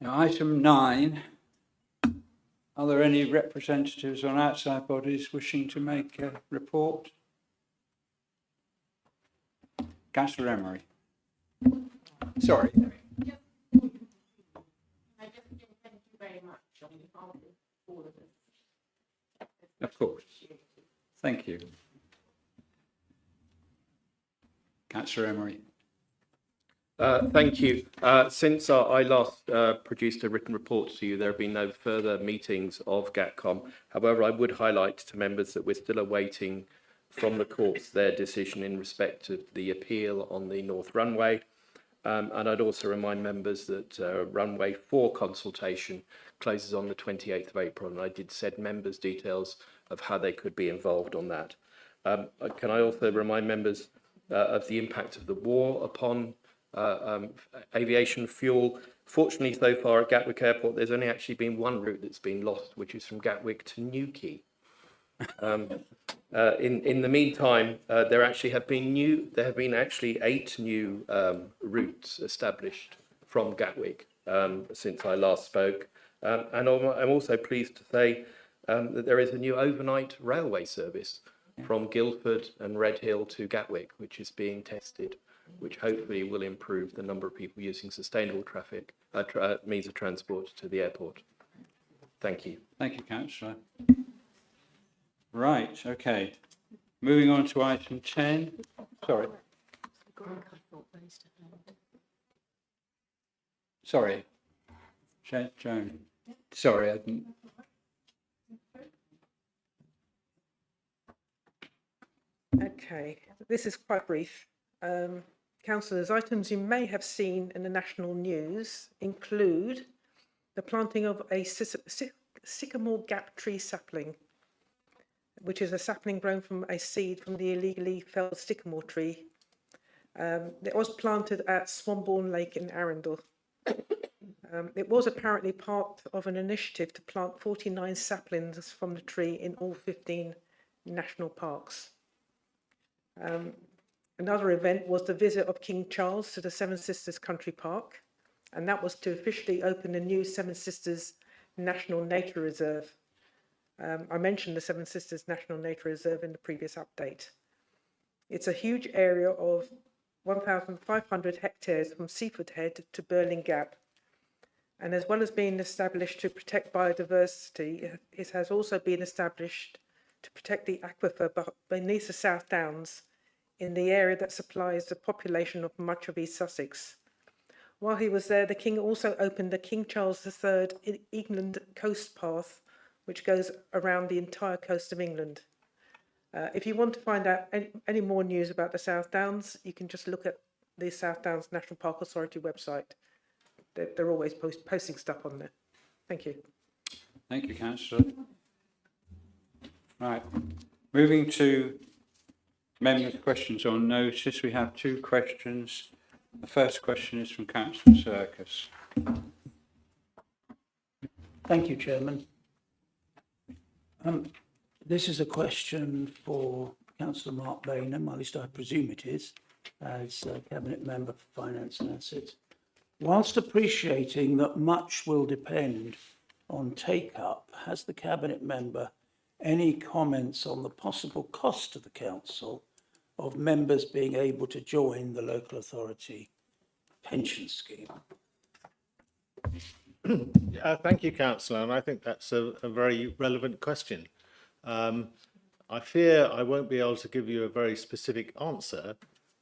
Now, item 9, are there any representatives on outside bodies wishing to make a report? Councillor Emery. Sorry. I just say thank you very much on behalf of all of us. Of course. Thank you. Councillor Emery. Thank you. Since I last produced a written report to you, there have been no further meetings of GATCOM. However, I would highlight to members that we're still awaiting from the courts their decision in respect of the appeal on the North Runway. And I'd also remind members that runway 4 consultation closes on the 28th of April, and I did send members details of how they could be involved on that. Can I also remind members of the impact of the war upon aviation fuel? Fortunately, so far at Gatwick Airport, there's only actually been one route that's been lost, which is from Gatwick to Newquay. In the meantime, there have been actually 8 new routes established from Gatwick since I last spoke, and I'm also pleased to say that there is a new overnight railway service from Guildford and Redhill to Gatwick, which is being tested, which hopefully will improve the number of people using sustainable means of transport to the airport. Thank you. Thank you, Councillor. Right, okay. Moving on to item 10. Sorry. Sorry. Joan. Sorry, I didn't. Okay, this is quite brief. Councillors, items you may have seen in the national news include the planting of a sycamore gap tree sapling, which is a sapling grown from a seed from the illegally felled sycamore tree. It was planted at Swanbourne Lake in Arundel. It was apparently part of an initiative to plant 49 saplings from the tree in all 15 national parks. Another event was the visit of King Charles to the Seven Sisters Country Park, and that was to officially open the new Seven Sisters National Nature Reserve. I mentioned the Seven Sisters National Nature Reserve in the previous update. It's a huge area of 1,500 hectares from Seaford Head to Burling Gap. And as well as being established to protect biodiversity, it has also been established to protect the aquifer beneath the South Downs in the area that supplies the population of much of East Sussex. While he was there, the King also opened the King Charles III England Coast Path, which goes around the entire coast of England. If you want to find out any more news about the South Downs, you can just look at the South Downs National Park Authority website. They're always posting stuff on there. Thank you. Thank you, Councillor. Right, moving to members' questions on notice. We have 2 questions. The first question is from Councillor Serkis. Thank you, Chairman. This is a question for Councillor Mark Bainham, at least I presume it is, as Cabinet Member for Finance and Assets. Whilst appreciating that much will depend on take-up, has the Cabinet Member any comments on the possible cost to the Council of members being able to join the local authority pension scheme? Thank you, Councillor, and I think that's a very relevant question. I fear I won't be able to give you a very specific answer,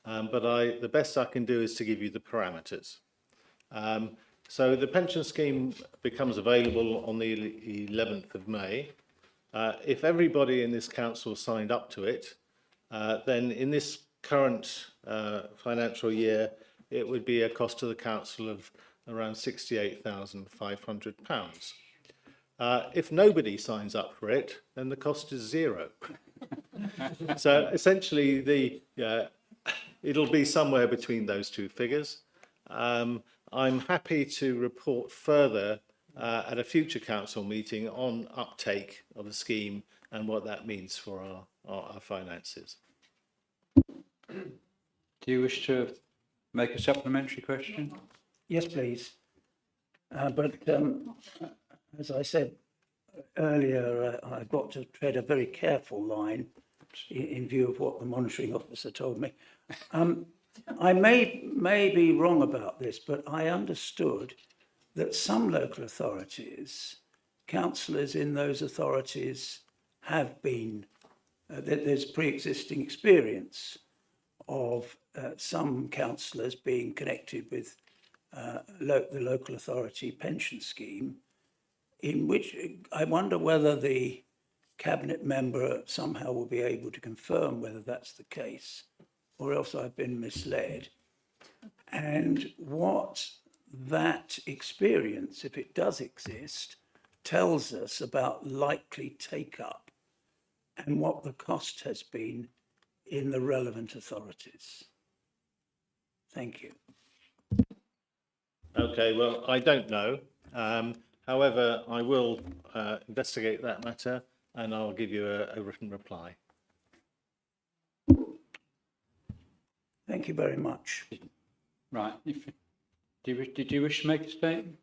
but the best I can do is to give you the parameters. So the pension scheme becomes available on the 11th of May. If everybody in this council signed up to it, then in this current financial year, it would be a cost to the council of around £68,500. If nobody signs up for it, then the cost is 0. So essentially, it'll be somewhere between those 2 figures. I'm happy to report further at a future council meeting on uptake of the scheme and what that means for our finances. Do you wish to make a supplementary question? Yes, please. But as I said earlier, I've got to tread a very careful line in view of what the monitoring officer told me. I may be wrong about this, but I understood that some local authorities, councillors in those authorities have been, there's pre-existing experience of some councillors being connected with the local authority pension scheme, in which I wonder whether the Cabinet Member somehow will be able to confirm whether that's the case, or else I've been misled. and what that experience, if it does exist, tells us about likely take-up and what the cost has been in the relevant authorities. Thank you. Okay, well, I don't know. However, I will investigate that matter and I'll give you a written reply. Thank you very much. Right. Did you wish to make a statement?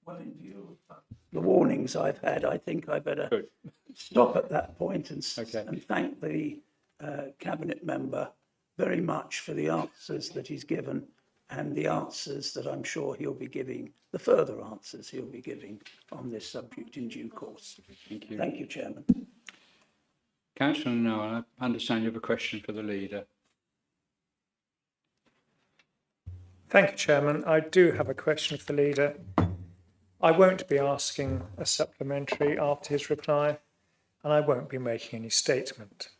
Well, in view of the warnings I've had, I think I better stop at that point and thank the Cabinet member very much for the answers that he's given and the answers that I'm sure he'll be giving, the further answers he'll be giving on this subject in due course. Thank you. Thank you, Chairman. Councillor Noel, I understand you have a question for the leader. Thank you, Chairman. I do have a question for the leader. I won't be asking a supplementary after his reply, and I won't be making any statement.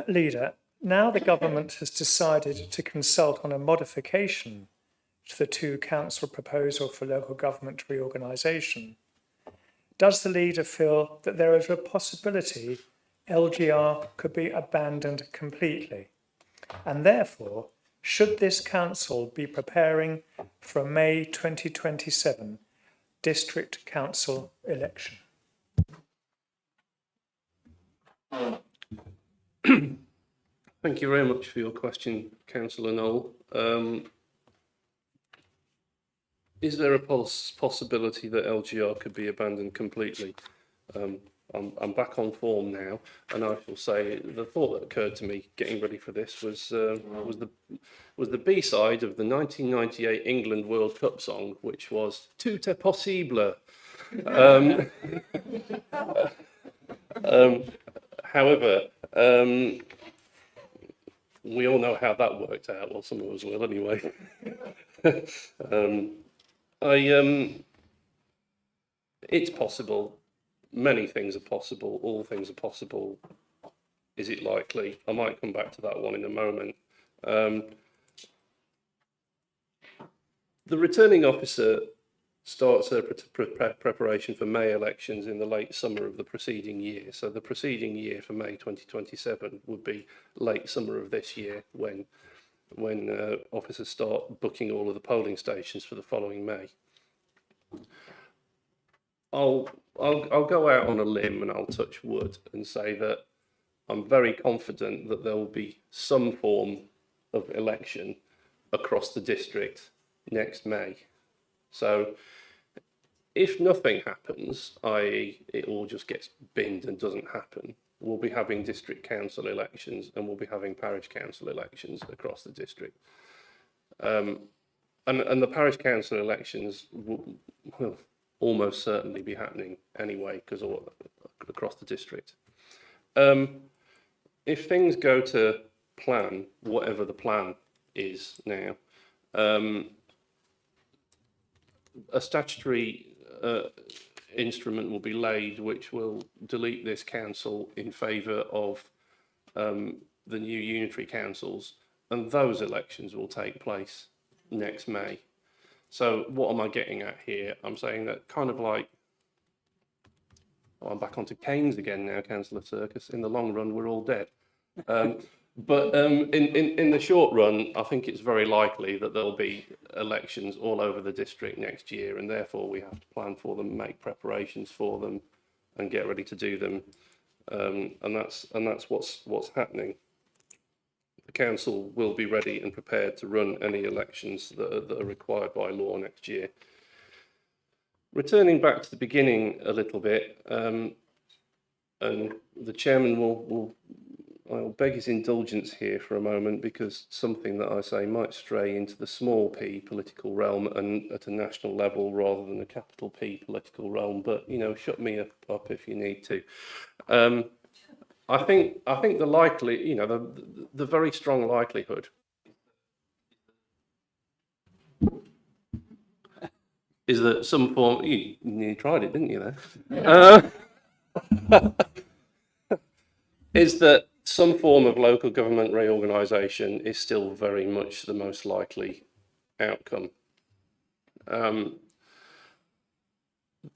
Leader, now the government has decided to consult on a modification to the 2 council proposal for local government reorganisation. Does the leader feel that there is a possibility LGR could be abandoned completely? And therefore, should this council be preparing for a May 2027 district council election? Thank you very much for your question, Councillor Knoll. Is there a possibility that LGR could be abandoned completely? I'm back on form now, and I shall say the thought that occurred to me getting ready for this was the B-side of the 1998 England World Cup song, which was "Tout est possible." However, we all know how that worked out. Well, some of us will anyway. It's possible. Many things are possible. All things are possible. Is it likely? I might come back to that one in a moment. The returning officer starts her preparation for May elections in the late summer of the preceding year. So the preceding year for May 2027 would be late summer of this year when officers start booking all of the polling stations for the following May. I'll go out on a limb and I'll touch wood and say that I'm very confident that there will be some form of election across the district next May. So if nothing happens, i.e. it all just gets binned and doesn't happen, we'll be having district council elections and we'll be having parish council elections across the district. And the parish council elections will almost certainly be happening anyway, because all across the district. If things go to plan, whatever the plan is now, a statutory instrument will be laid which will delete this council in favour of the new unitary councils, and those elections will take place next May. So what am I getting at here? I'm saying that kind of like, I'm back onto Keynes again now, Councillor Circus. In the long run, we're all dead. But in the short run, I think it's very likely that there'll be elections all over the district next year, and therefore we have to plan for them, make preparations for them, and get ready to do them. And that's what's happening. The council will be ready and prepared to run any elections that are required by law next year. Returning back to the beginning a little bit, and the chairman I'll beg his indulgence here for a moment, because something that I say might stray into the small p political realm and at a national level rather than a capital P political realm, but shut me up if you need to. I think the likely, the very strong likelihood is that some form, you tried it, didn't you there? Is that some form of local government reorganisation is still very much the most likely outcome.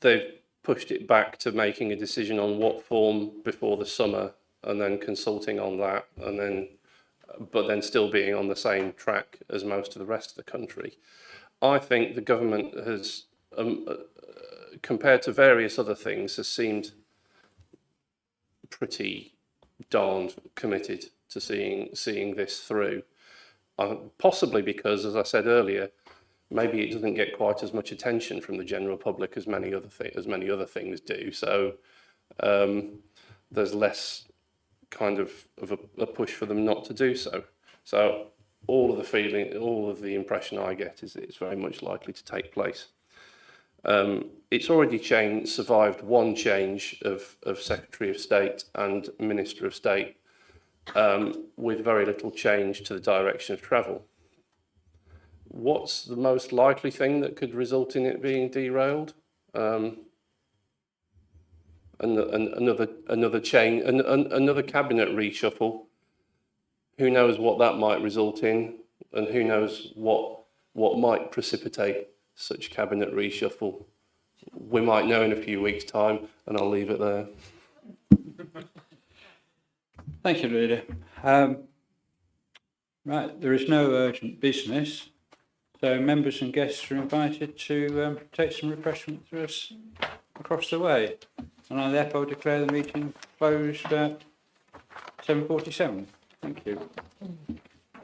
They've pushed it back to making a decision on what form before the summer, and then consulting on that, and then, but then still being on the same track as most of the rest of the country. I think the government has, compared to various other things, has seemed pretty darned committed to seeing this through. Possibly because, as I said earlier, maybe it doesn't get quite as much attention from the general public as many other things do. So there's less kind of a push for them not to do so. So all of the impression I get is that it's very much likely to take place. It's already survived one change of Secretary of State and Minister of State, with very little change to the direction of travel. What's the most likely thing that could result in it being derailed? Another change, another cabinet reshuffle. Who knows what that might result in, and who knows what might precipitate such cabinet reshuffle. We might know in a few weeks' time, and I'll leave it there. Thank you, Leader. Right, there is no urgent business, so members and guests are invited to take some refreshment with us across the way. And I therefore declare the meeting closed at 7:47. Thank you.